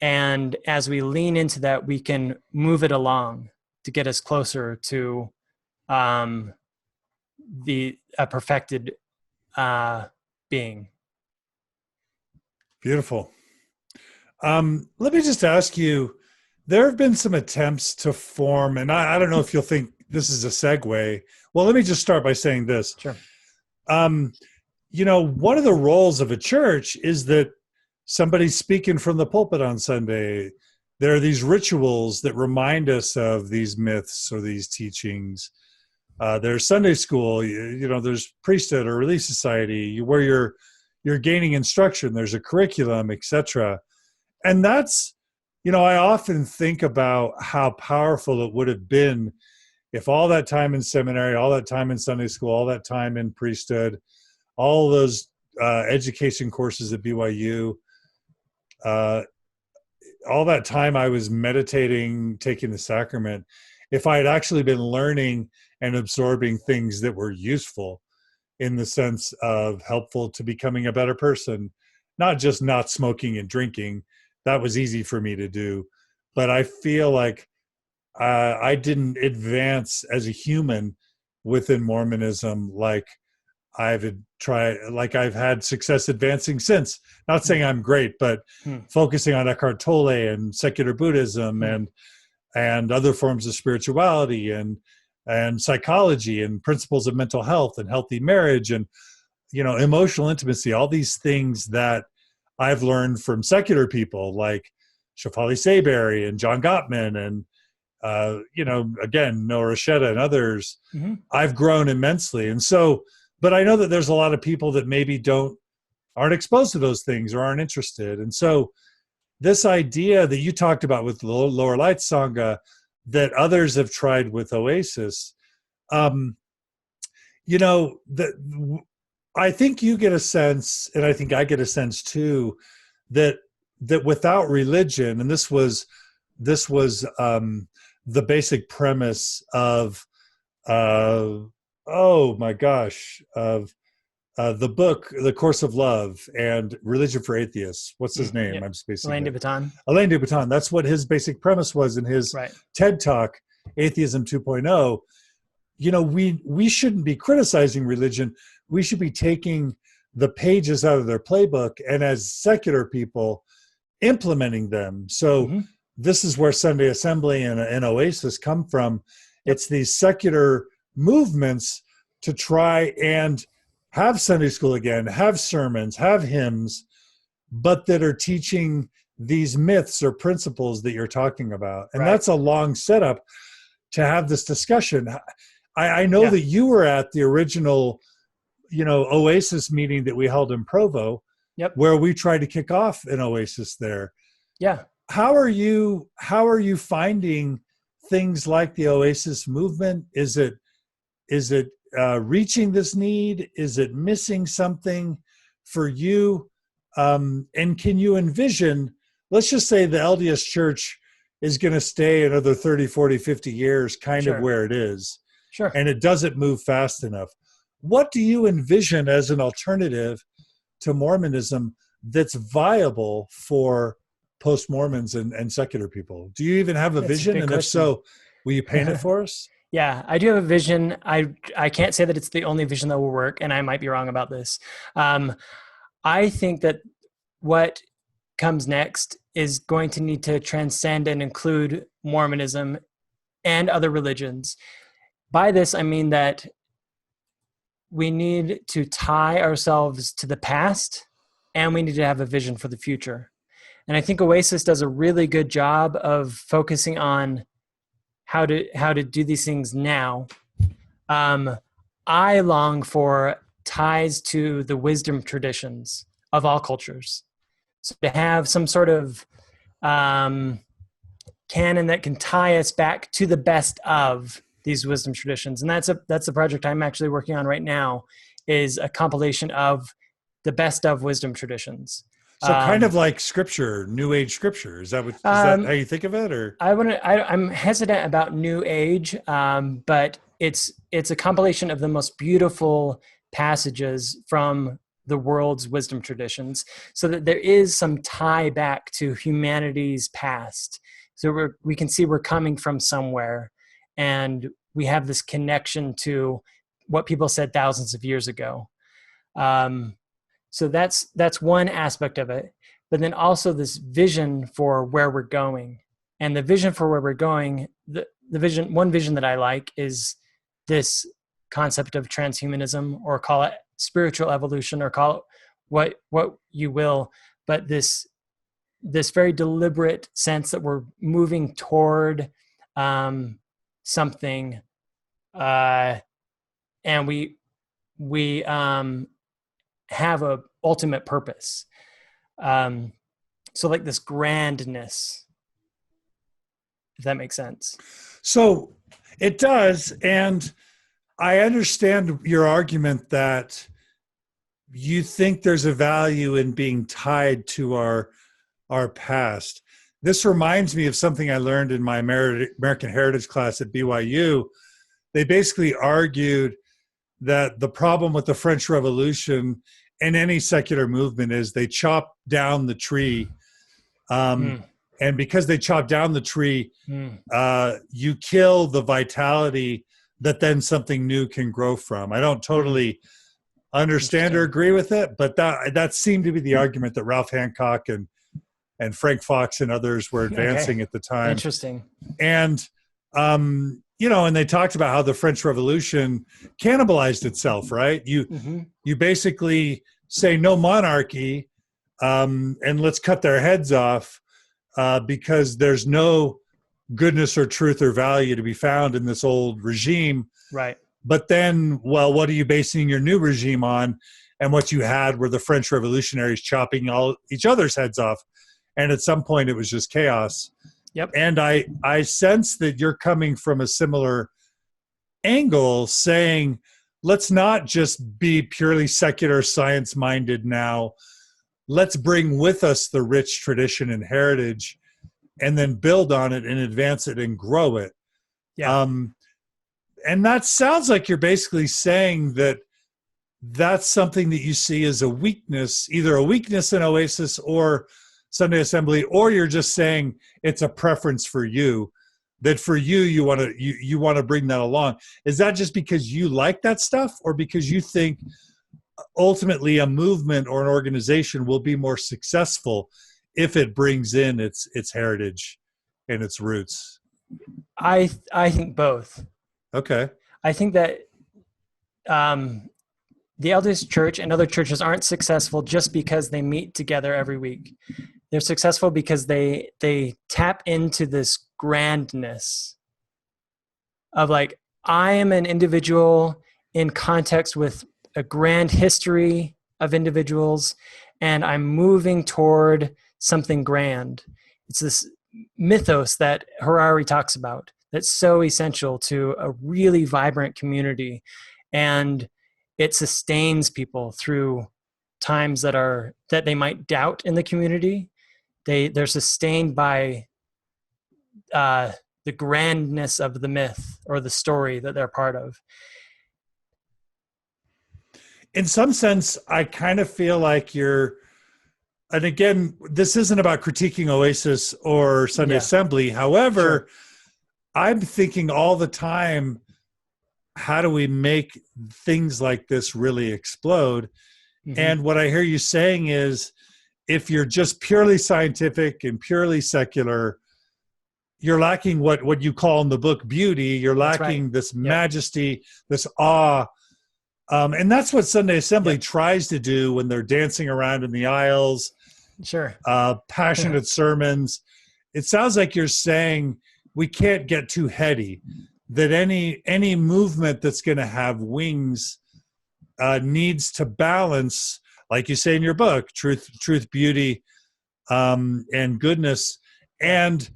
And as we lean into that, we can move it along to get us closer to a perfected being. Beautiful. Let me just ask you, there have been some attempts to form, and I don't know if you'll think this is a segue. Well, let me just start by saying this. Sure. One of the roles of a church is that somebody's speaking from the pulpit on Sunday. There are these rituals that remind us of these myths or these teachings. There's Sunday school, there's priesthood or relief society where you're gaining instruction. There's a curriculum, etc. And that's, I often think about how powerful it would have been if all that time in seminary, all that time in Sunday school, all that time in priesthood, all those education courses at BYU, all that time I was meditating, taking the sacrament, if I had actually been learning and absorbing things that were useful in the sense of helpful to becoming a better person, not just not smoking and drinking. That was easy for me to do. But I feel like I didn't advance as a human within Mormonism like I've had success advancing since. Not saying I'm great, but focusing on Eckhart Tolle and secular Buddhism and other forms of spirituality and psychology and principles of mental health and healthy marriage and, emotional intimacy, all these things that I've learned from secular people like Shefali Sayberry and John Gottman and, again, Noah Rasheta and others. I've grown immensely. And so, but I know that there's a lot of people that maybe aren't exposed to those things or aren't interested. And so this idea that you talked about with Lower Lights Sangha that others have tried with Oasis, I think you get a sense, and I think I get a sense too, that without religion, and this was the basic premise of the book, The Course of Love and Religion for Atheists. What's his name? Yep. I'm spacing. Alain de Botton. Alain de Botton. That's what his basic premise was in his TED Talk, Atheism 2.0. We shouldn't be criticizing religion. We should be taking the pages out of their playbook and as secular people implementing them. So this is where Sunday Assembly and Oasis come from. It's these secular movements to try and have Sunday school again, have sermons, have hymns, but that are teaching these myths or principles that you're talking about. And that's a long setup to have this discussion. I know that you were at the original, Oasis meeting that we held in Provo, where we tried to kick off an Oasis there. Yeah. How are you finding things like the Oasis movement? Is it reaching this need? Is it missing something for you? And can you envision, let's just say the LDS Church is going to stay another 30, 40, 50 years kind of where it is. Sure. And it doesn't move fast enough. What do you envision as an alternative to Mormonism that's viable for post-Mormons and secular people? Do you even have a vision? And if so, will you paint it for us? Yeah, I do have a vision. I can't say that it's the only vision that will work, and I might be wrong about this. I think that what comes next is going to need to transcend and include Mormonism and other religions. By this, I mean that we need to tie ourselves to the past, and we need to have a vision for the future. And I think Oasis does a really good job of focusing on how to do these things now. I long for ties to the wisdom traditions of all cultures. So to have some sort of canon that can tie us back to the best of these wisdom traditions. And that's a project I'm actually working on right now, is a compilation of the best of wisdom traditions. So kind of like scripture, New Age scripture. Is that how you think of it? Or I'm hesitant about New Age, but it's a compilation of the most beautiful passages from the world's wisdom traditions, so that there is some tie back to humanity's past. So we can see we're coming from somewhere, and we have this connection to what people said thousands of years ago. So that's one aspect of it, but then also this vision for where we're going. And the vision for where we're going, one vision that I like is this concept of transhumanism, or call it spiritual evolution, or call it what you will, but this very deliberate sense that we're moving toward something, and we have a ultimate purpose. So like this grandness, if that makes sense. So it does. And I understand your argument that you think there's a value in being tied to our past. This reminds me of something I learned in my American Heritage class at BYU. They basically argued that the problem with the French Revolution and any secular movement is they chop down the tree. And because they chop down the tree, you kill the vitality that then something new can grow from. I don't totally understand or agree with it, but that seemed to be the argument that Ralph Hancock and Frank Fox and others were advancing at the time. Interesting. And, and they talked about how the French Revolution cannibalized itself, right? You basically say no monarchy, and let's cut their heads off because there's no goodness or truth or value to be found in this old regime. Right. But then, well, what are you basing your new regime on? And what you had were the French revolutionaries chopping each other's heads off. And at some point, it was just chaos. Yep. And I sense that you're coming from a similar angle, saying, let's not just be purely secular, science-minded now. Let's bring with us the rich tradition and heritage and then build on it and advance it and grow it. Yeah. And that sounds like you're basically saying that that's something that you see as a weakness, either a weakness in Oasis or Sunday Assembly, or you're just saying it's a preference for you, that for you want to bring that along. Is that just because you like that stuff, or because you think ultimately a movement or an organization will be more successful if it brings in its heritage and its roots? I think both. Okay. I think that the LDS Church and other churches aren't successful just because they meet together every week. They're successful because they tap into this grandness of, like, I am an individual in context with a grand history of individuals, and I'm moving toward something grand. It's this mythos that Harari talks about that's so essential to a really vibrant community, and it sustains people through times that they might doubt in the community. They're sustained by the grandness of the myth or the story that they're part of. In some sense, I kind of feel like and again, this isn't about critiquing Oasis or Sunday Assembly. However, I'm thinking all the time, how do we make things like this really explode? Mm-hmm. And what I hear you saying is, if you're just purely scientific and purely secular, you're lacking what you call in the book beauty. You're lacking this majesty, this awe. And that's what Sunday Assembly tries to do when they're dancing around in the aisles. Sure. Passionate sermons. It sounds like you're saying we can't get too heady, that any movement that's going to have wings needs to balance, like you say in your book, truth, beauty, and goodness. And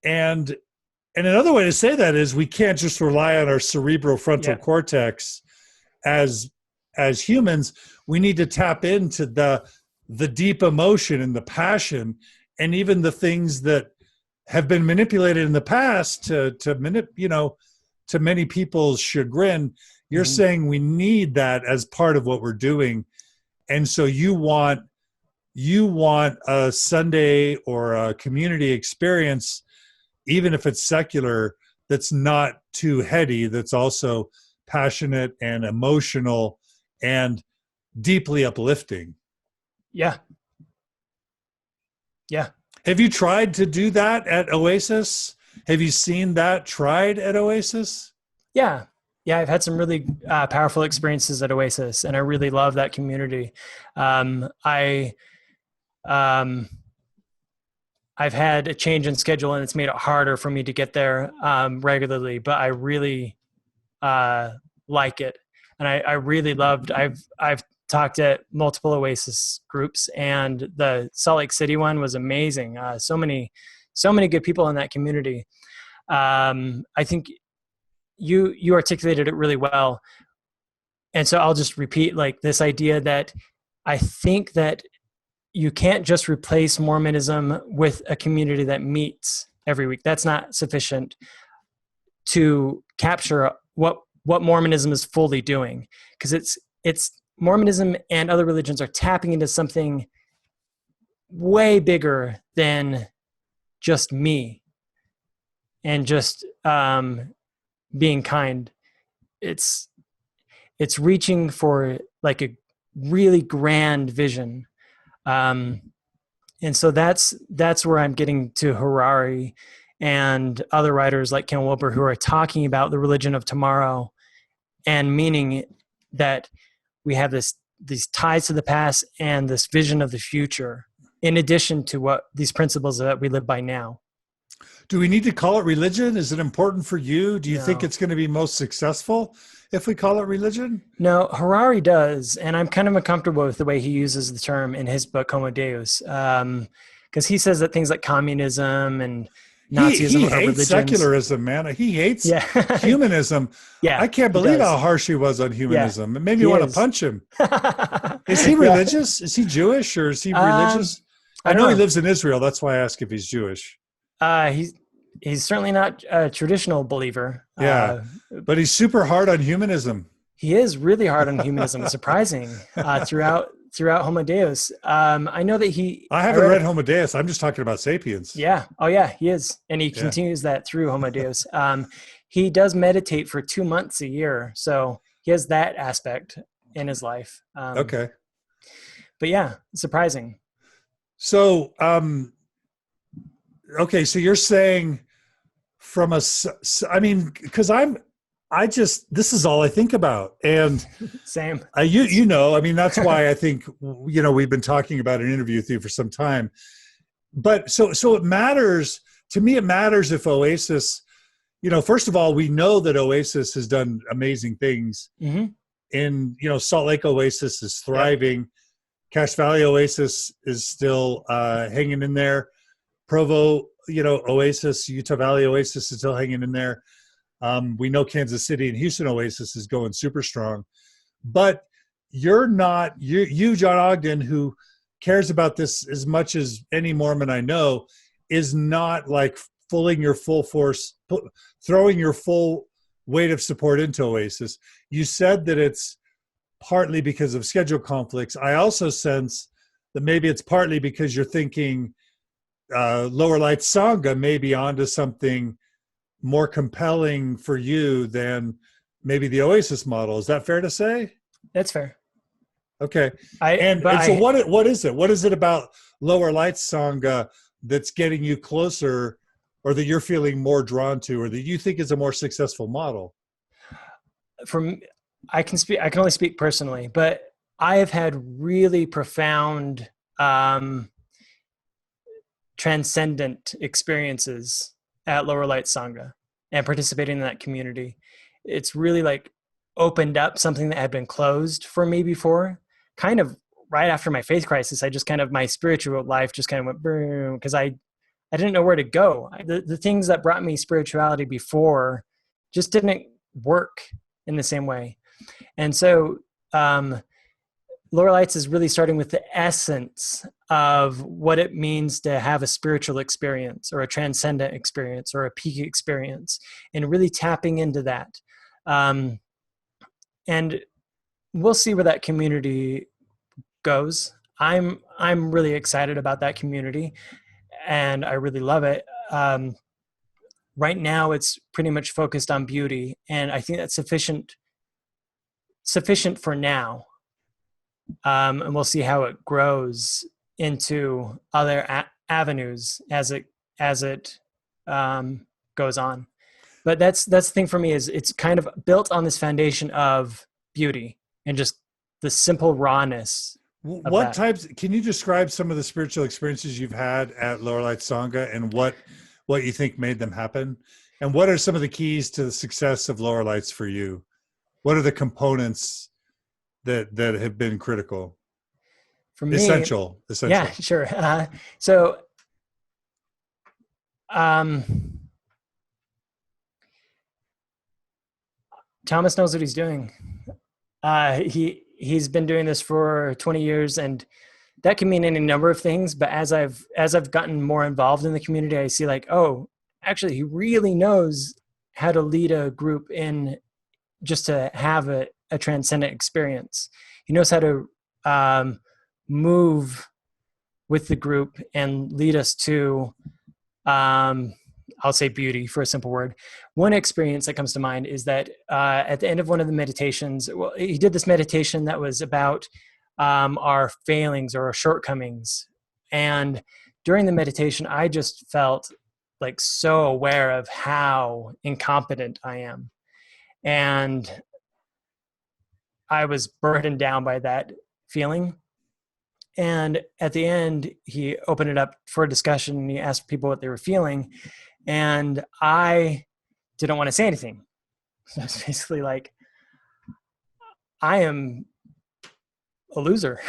another way to say that is we can't just rely on our cerebral frontal cortex as humans. We need to tap into the deep emotion and the passion, and even the things that have been manipulated in the past to many people's chagrin. You're saying we need that as part of what we're doing. And so you want a Sunday or a community experience, even if it's secular, that's not too heady, that's also passionate and emotional and deeply uplifting. Yeah. Have you tried to do that at Oasis? Have you seen that tried at Oasis? Yeah, I've had some really powerful experiences at Oasis, and I really love that community. I've had a change in schedule, and it's made it harder for me to get there regularly, but I really like it. And I really loved, I've talked at multiple Oasis groups, and the Salt Lake City one was amazing. So many good people in that community. I think you articulated it really well. And so I'll just repeat, like, this idea that I think that you can't just replace Mormonism with a community that meets every week. That's not sufficient to capture what Mormonism is fully doing, because it's Mormonism and other religions are tapping into something way bigger than just me and just being kind. It's reaching for like a really grand vision. And so that's where I'm getting to Harari and other writers like Ken Wilber, who are talking about the religion of tomorrow and meaning that we have these ties to the past and this vision of the future, in addition to what these principles that we live by now. Do we need to call it religion? Is it important for you? Do you think it's going to be most successful if we call it religion? No, Harari does. And I'm kind of uncomfortable with the way he uses the term in his book, Homo Deus. Because he says that things like communism and Nazism he are hates religions. Secularism, man. He hates humanism. Yeah, I can't believe how harsh he was on humanism. It made me want to punch him. Is he religious? Is he Jewish or is he religious? I know he lives in Israel. That's why I ask if he's Jewish. He's certainly not a traditional believer. Yeah, but he's super hard on humanism. He is really hard on humanism. It's surprising throughout Homo Deus. I know that I haven't read Homo Deus. I'm just talking about Sapiens. Yeah. Oh, yeah, he is. And he continues that through Homo Deus. He does meditate for 2 months a year. So he has that aspect in his life. Okay. But yeah, surprising. So, okay, so you're saying because this is all I think about. And same. That's why I think, we've been talking about an interview with you for some time. But so it matters, to me, it matters if Oasis, first of all, we know that Oasis has done amazing things. Mm-hmm. And, Salt Lake Oasis is thriving. Yep. Cache Valley Oasis is still hanging in there. Provo, Oasis, Utah Valley Oasis is still hanging in there. We know Kansas City and Houston Oasis is going super strong. But you, Jon Ogden, who cares about this as much as any Mormon I know, is not like throwing your full weight of support into Oasis. You said that it's partly because of schedule conflicts. I also sense that maybe it's partly because you're thinking Lower Lights Sangha may be onto something more compelling for you than maybe the Oasis model. Is that fair to say? That's fair. Okay. So what is it? What is it about Lower Lights Sangha that's getting you closer, or that you're feeling more drawn to, or that you think is a more successful model? I can only speak personally, but I have had really profound transcendent experiences at Lower Lights Sangha and participating in that community. It's really like opened up something that had been closed for me before. Kind of right after my faith crisis, my spiritual life just kind of went boom, because I didn't know where to go. The things that brought me spirituality before just didn't work in the same way. And so Lower Lights is really starting with the essence of what it means to have a spiritual experience or a transcendent experience or a peak experience, and really tapping into that. And we'll see where that community goes. I'm really excited about that community, and I really love it. Right now, it's pretty much focused on beauty, and I think that's sufficient for now. And we'll see how it grows into other avenues as it goes on. But that's the thing for me, is it's kind of built on this foundation of beauty and just the simple rawness. What types? Can you describe some of the spiritual experiences you've had at Lower Lights Sangha and what you think made them happen? And what are some of the keys to the success of Lower Lights for you? What are the components that have been critical? For me, essential. Yeah, sure. So Thomas knows what he's doing. He's been doing this for 20 years, and that can mean any number of things. But as I've gotten more involved in the community, I see like, oh, actually, he really knows how to lead a group in just to have a transcendent experience. He knows how to move with the group and lead us to, I'll say beauty for a simple word. One experience that comes to mind is that at the end of one of the meditations, well, he did this meditation that was about our failings or our shortcomings. And during the meditation, I just felt like so aware of how incompetent I am. And I was burdened down by that feeling. And at the end, he opened it up for a discussion and he asked people what they were feeling. And I didn't want to say anything. So it's basically like, I am a loser,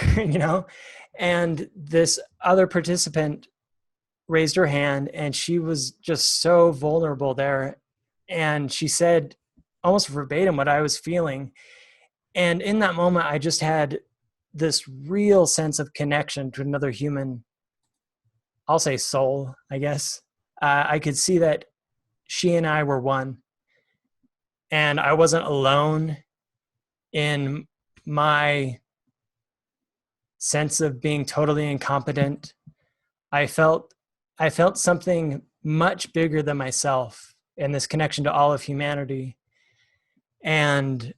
And this other participant raised her hand and she was just so vulnerable there. And she said almost verbatim what I was feeling. And in that moment, I just had this real sense of connection to another human, I'll say soul, I guess. I could see that she and I were one. And I wasn't alone in my sense of being totally incompetent. I felt something much bigger than myself in this connection to all of humanity. And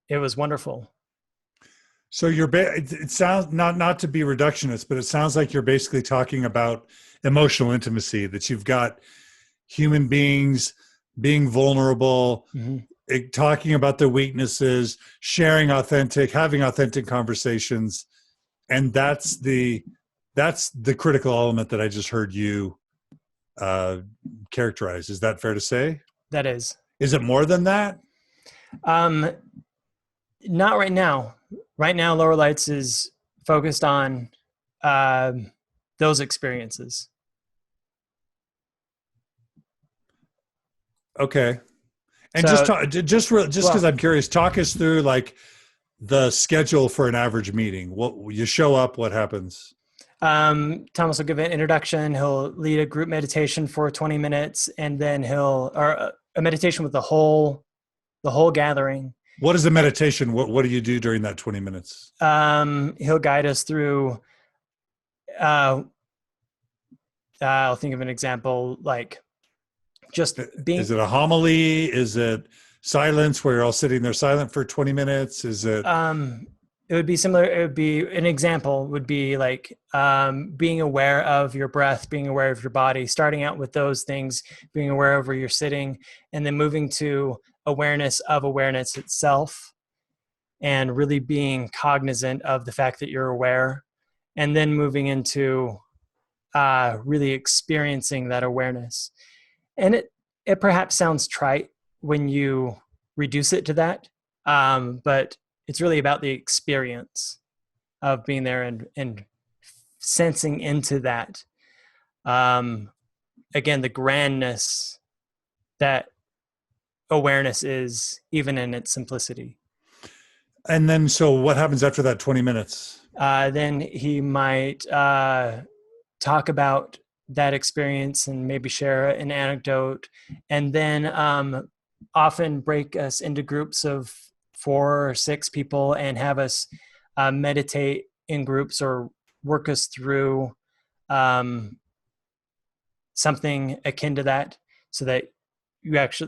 it was wonderful. So it sounds not to be reductionist, but it sounds like you're basically talking about emotional intimacy, that you've got human beings being vulnerable, talking about their weaknesses, having authentic conversations. And that's the critical element that I just heard you characterize. Is that fair to say? That is. Is it more than that? Not right now. Right now, Lower Lights is focused on those experiences. Okay. And so, just because I'm curious, talk us through like the schedule for an average meeting. What you show up, what happens? Thomas will give an introduction. He'll lead a group meditation for 20 minutes, and then a meditation with the whole gathering. What is the meditation? What do you do during that 20 minutes? He'll guide us through. I'll think of an example, like just being. Is it a homily? Is it silence where you're all sitting there silent for 20 minutes? Is it? It would be similar. It would be an example would be like being aware of your breath, being aware of your body, starting out with those things, being aware of where you're sitting, and then moving to awareness of awareness itself, and really being cognizant of the fact that you're aware, and then moving into really experiencing that awareness. And it perhaps sounds trite when you reduce it to that, but it's really about the experience of being there and sensing into that. Again, the grandness that awareness is, even in its simplicity. And then, so what happens after that 20 minutes? Then he might talk about that experience and maybe share an anecdote, and then often break us into groups of 4 or 6 people and have us meditate in groups or work us through something akin to that, so that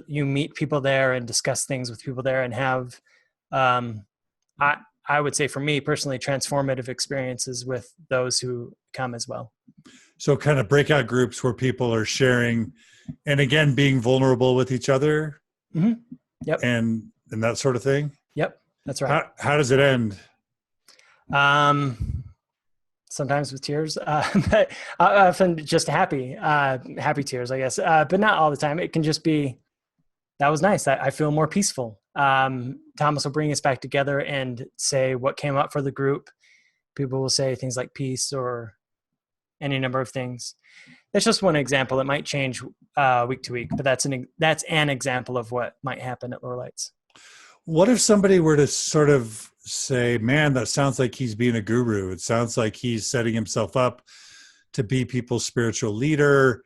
you meet people there and discuss things with people there and have I would say for me personally transformative experiences with those who come as well. So kind of breakout groups where people are sharing and again being vulnerable with each other. Mm-hmm. Yep. And that sort of thing. Yep, that's right. How does it end? Sometimes with tears, but often just happy tears, I guess. But not all the time. It can just be, that was nice. I feel more peaceful. Thomas will bring us back together and say what came up for the group. People will say things like peace or any number of things. That's just one example. It might change week to week, but that's an example of what might happen at Lower Lights. What if somebody were to sort of say, man, that sounds like he's being a guru. It sounds like he's setting himself up to be people's spiritual leader.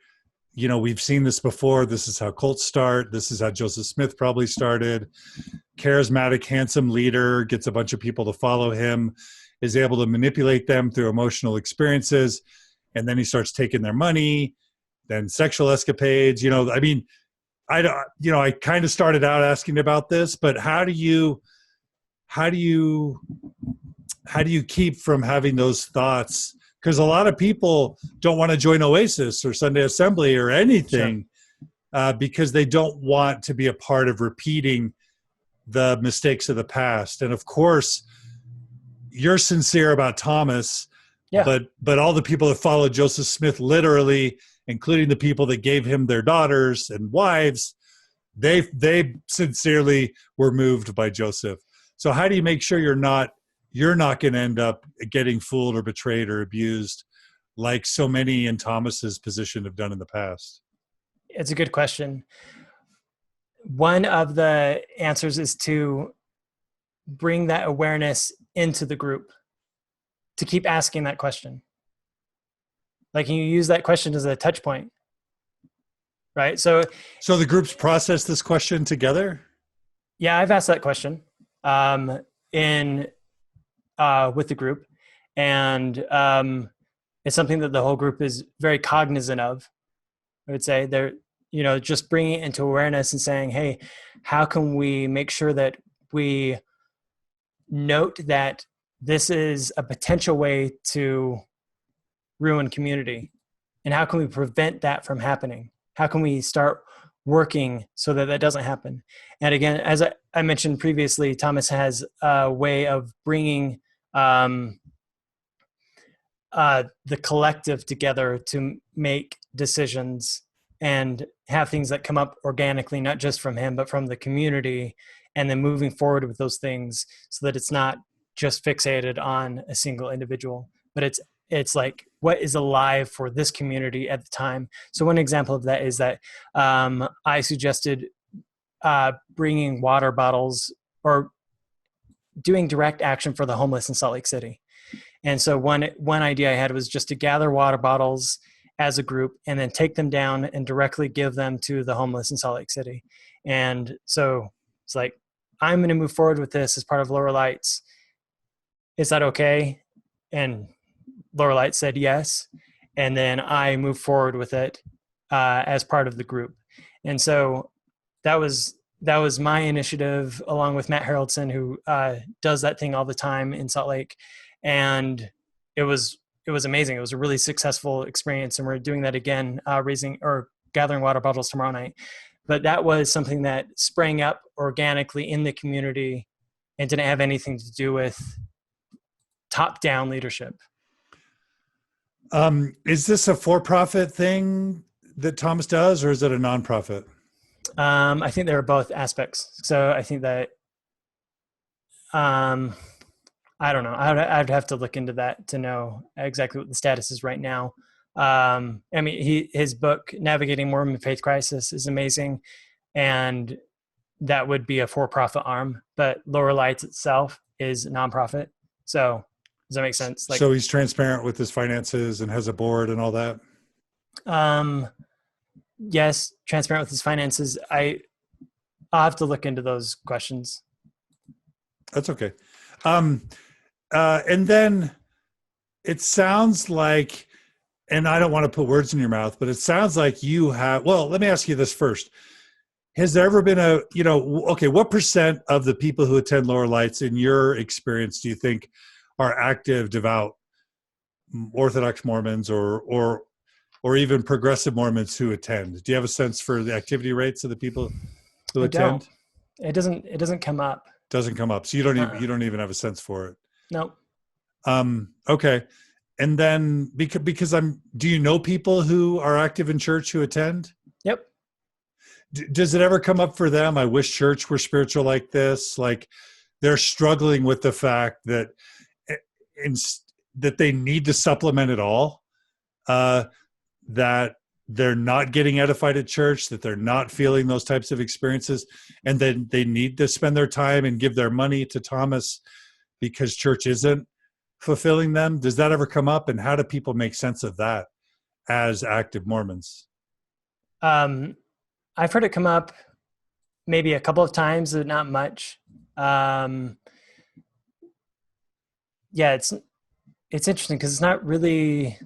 We've seen this before. This is how cults start. This is how Joseph Smith probably started. Charismatic, handsome leader, gets a bunch of people to follow him, is able to manipulate them through emotional experiences. And then he starts taking their money, then sexual escapades. I kind of started out asking about this, but how do you keep from having those thoughts? Because a lot of people don't want to join Oasis or Sunday Assembly or anything, because they don't want to be a part of repeating the mistakes of the past. And of course, you're sincere about Thomas, but all the people that followed Joseph Smith literally, including the people that gave him their daughters and wives, they sincerely were moved by Joseph. So how do you make sure you're not going to end up getting fooled or betrayed or abused like so many in Thomas's position have done in the past? It's a good question. One of the answers is to bring that awareness into the group, to keep asking that question. Like, you use that question as a touch point, right? So the groups process this question together? Yeah, I've asked that question with the group, and it's something that the whole group is very cognizant of. I would say they're, just bringing it into awareness and saying, hey, how can we make sure that we note that this is a potential way to ruin community? And how can we prevent that from happening? How can we start working so that that doesn't happen? And again, as I mentioned previously, Thomas has a way of bringing the collective together to make decisions and have things that come up organically, not just from him, but from the community, and then moving forward with those things so that it's not just fixated on a single individual, but it's like what is alive for this community at the time. So one example of that is that I suggested bringing water bottles or doing direct action for the homeless in Salt Lake City. And so one idea I had was just to gather water bottles as a group and then take them down and directly give them to the homeless in Salt Lake City. And so it's like, I'm going to move forward with this as part of Lower Lights. Is that okay? And Lower Lights said yes. And then I moved forward with it as part of the group. And so that was my initiative, along with Matt Haraldson, who does that thing all the time in Salt Lake. And it was amazing. It was a really successful experience. And we're doing that again, gathering water bottles tomorrow night. But that was something that sprang up organically in the community and didn't have anything to do with top-down leadership. Is this a for-profit thing that Thomas does, or is it a nonprofit? I think there are both aspects. So I think that, I don't know. I'd have to look into that to know exactly what the status is right now. His book, Navigating Mormon Faith Crisis, is amazing. And that would be a for-profit arm, but Lower Lights itself is nonprofit. So does that make sense? So he's transparent with his finances and has a board and all that? Yes, transparent with his finances. I'll have to look into those questions. That's okay. And then it sounds like, and I don't want to put words in your mouth, but it sounds like you have, well, let me ask you this first. Has there ever been what percent of the people who attend Lower Lights in your experience do you think are active, devout Orthodox Mormons or even progressive Mormons who attend? Do you have a sense for the activity rates of the people who attend? It doesn't come up. Doesn't come up. So you don't even have a sense for it. No. Okay. And then because do you know people who are active in church who attend? Yep. Does it ever come up for them? I wish church were spiritual like this. Like they're struggling with the fact that they need to supplement it all, that they're not getting edified at church, that they're not feeling those types of experiences, and then they need to spend their time and give their money to Thomas because church isn't fulfilling them? Does that ever come up? And how do people make sense of that as active Mormons? I've heard it come up maybe a couple of times, but not much. Yeah, it's interesting because it's not really,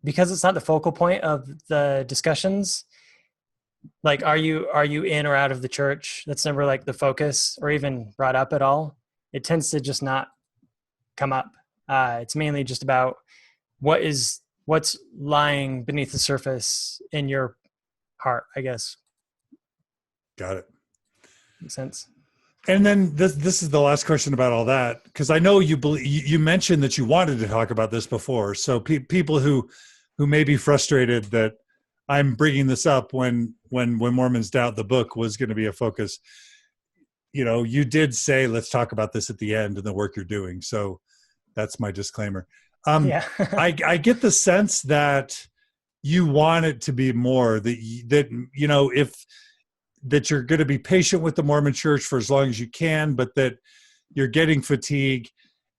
because it's not the focal point of the discussions. Like, are you in or out of the church? That's never like the focus or even brought up at all. It tends to just not come up. It's mainly just about what's lying beneath the surface in your heart, I guess. Got it. Makes sense. And then this is the last question about all that, because I know you mentioned that you wanted to talk about this before. So people who may be frustrated that I'm bringing this up when Mormons Doubt, the book, was going to be a focus. You know, you did say, let's talk about this at the end and the work you're doing. So that's my disclaimer. Yeah. I get the sense that you want it to be more that you know, that you're going to be patient with the Mormon church for as long as you can, but that you're getting fatigue,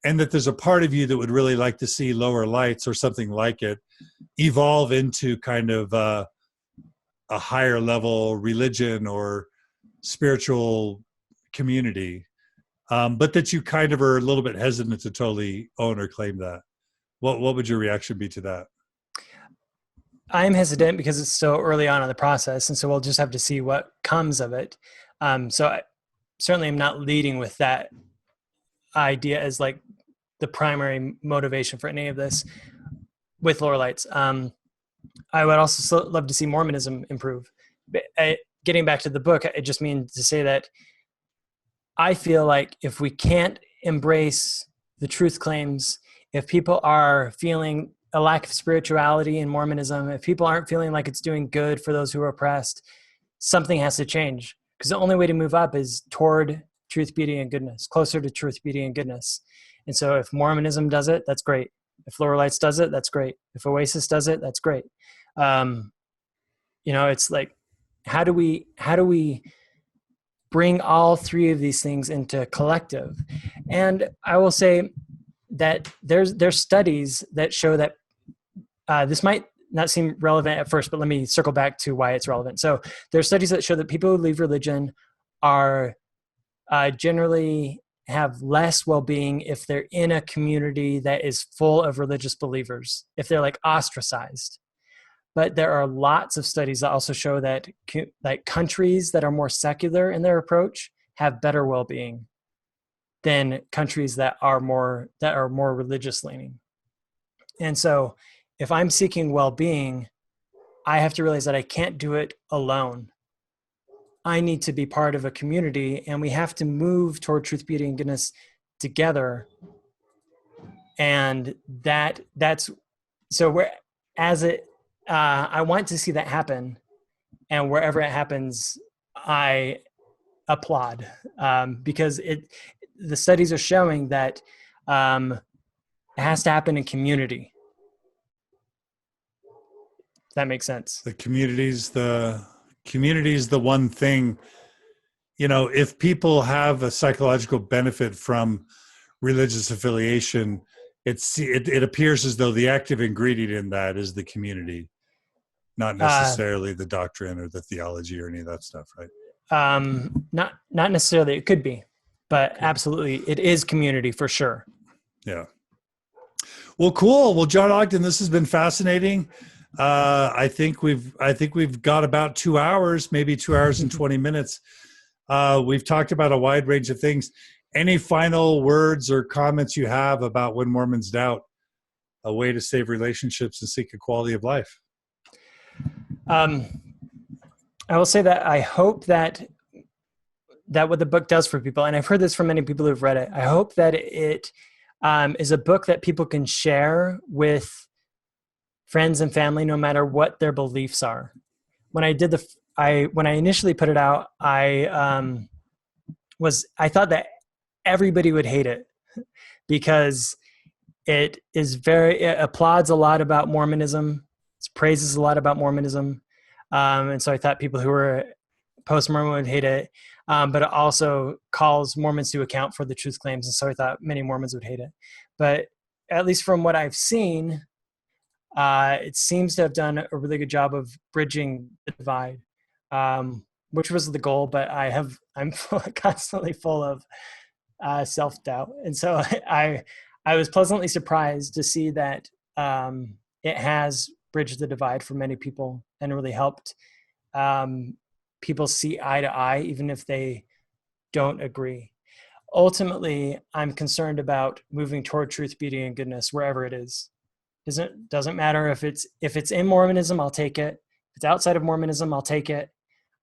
and that there's a part of you that would really like to see Lower Lights or something like it evolve into kind of a higher level religion or spiritual community, but that you kind of are a little bit hesitant to totally own or claim that. What would your reaction be to that? I'm hesitant because it's so early on in the process, and so we'll just have to see what comes of it. So I certainly am not leading with that idea as like the primary motivation for any of this with Lower Lights. I would also love to see Mormonism improve. But getting back to the book, I just mean to say that I feel like if we can't embrace the truth claims, if people are feeling a lack of spirituality in Mormonism, if people aren't feeling like it's doing good for those who are oppressed, something has to change. Because the only way to move up is toward truth, beauty, and goodness, closer to truth, beauty, and goodness. And so if Mormonism does it, that's great. If Lower Lights does it, that's great. If Oasis does it, that's great. You know, it's like, how do we bring all three of these things into collective? And I will say that there's studies that show that this might not seem relevant at first, but let me circle back to why it's relevant. So there's studies that show that people who leave religion are generally have less well-being if they're in a community that is full of religious believers, if they're like ostracized. But there are lots of studies that also show that like countries that are more secular in their approach have better well-being than countries that are more religious leaning. And so if I'm seeking well-being, I have to realize that I can't do it alone. I need to be part of a community, and we have to move toward truth, beauty, and goodness together. And that's so where as it I want to see that happen, and wherever it happens, I applaud, because the studies are showing that it has to happen in community. That makes sense. The community's the one thing, you know, if people have a psychological benefit from religious affiliation, it appears as though the active ingredient in that is the community, not necessarily the doctrine or the theology or any of that stuff, right? Not necessarily. It could be, but absolutely, it is community for sure. Yeah. Well, cool. Well, Jon Ogden, this has been fascinating. I think we've got about 2 hours, maybe 2 hours and 20 minutes. We've talked about a wide range of things. Any final words or comments you have about When Mormons Doubt, a way to save relationships and seek a quality of life? I will say that I hope that what the book does for people, and I've heard this from many people who've read it, I hope that it is a book that people can share with friends and family, no matter what their beliefs are. When I initially put it out, I thought that everybody would hate it because it applauds a lot about Mormonism, it praises a lot about Mormonism, and so I thought people who were post-Mormon would hate it, but it also calls Mormons to account for the truth claims. And so I thought many Mormons would hate it. But at least from what I've seen, it seems to have done a really good job of bridging the divide, which was the goal. But I'm constantly full of self-doubt, and so I was pleasantly surprised to see that it has bridged the divide for many people and really helped people see eye to eye, even if they don't agree. Ultimately, I'm concerned about moving toward truth, beauty, and goodness wherever it is. Doesn't matter if it's in Mormonism, I'll take it. If it's outside of Mormonism, I'll take it.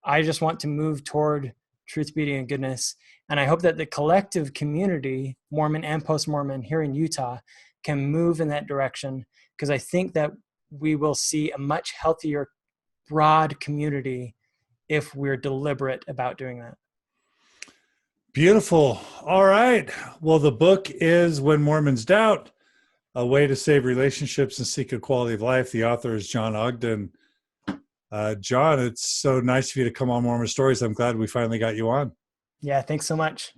I just want to move toward truth, beauty, and goodness. And I hope that the collective community, Mormon and post-Mormon here in Utah, can move in that direction, because I think that we will see a much healthier, broad community if we're deliberate about doing that. Beautiful. All right. Well, the book is When Mormons Doubt, A Way to Save Relationships and Seek a Quality of Life. The author is Jon Ogden. Jon, it's so nice of you to come on Mormon Stories. I'm glad we finally got you on. Yeah, thanks so much.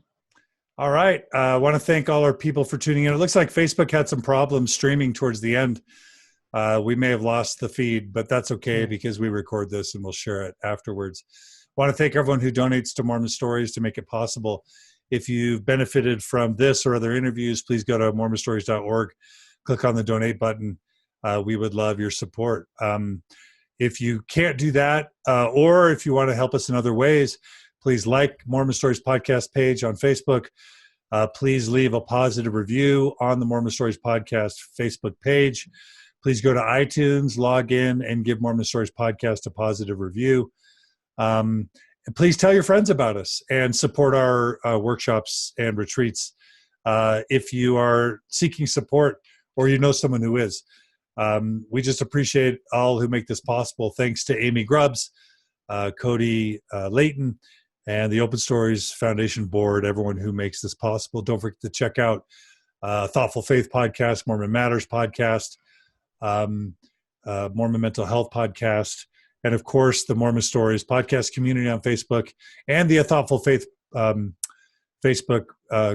All right. I want to thank all our people for tuning in. It looks like Facebook had some problems streaming towards the end. We may have lost the feed, but that's okay because we record this and we'll share it afterwards. I want to thank everyone who donates to Mormon Stories to make it possible. If you've benefited from this or other interviews, please go to mormonstories.org, click on the donate button. We would love your support. If you can't do that, or if you want to help us in other ways, please like Mormon Stories podcast page on Facebook. Please leave a positive review on the Mormon Stories podcast Facebook page. Please go to iTunes, log in, and give Mormon Stories podcast a positive review. And please tell your friends about us and support our workshops and retreats. If you are seeking support or you know someone who is, we just appreciate all who make this possible. Thanks to Amy Grubbs, Cody Layton, and the Open Stories Foundation Board, everyone who makes this possible. Don't forget to check out Thoughtful Faith podcast, Mormon Matters podcast, Mormon Mental Health podcast, and of course the Mormon Stories podcast community on Facebook, and the Thoughtful Faith Facebook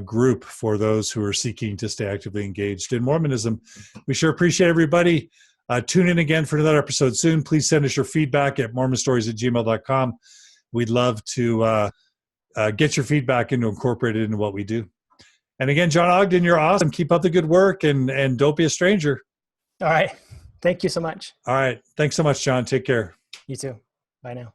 group for those who are seeking to stay actively engaged in Mormonism. We sure appreciate everybody. Tune in again for another episode soon. Please send us your feedback at mormonstories@gmail.com. We'd love to get your feedback and to incorporate it into what we do. And again, Jon Ogden, you're awesome. Keep up the good work and don't be a stranger. All right. Thank you so much. All right. Thanks so much, Jon. Take care. You too. Bye now.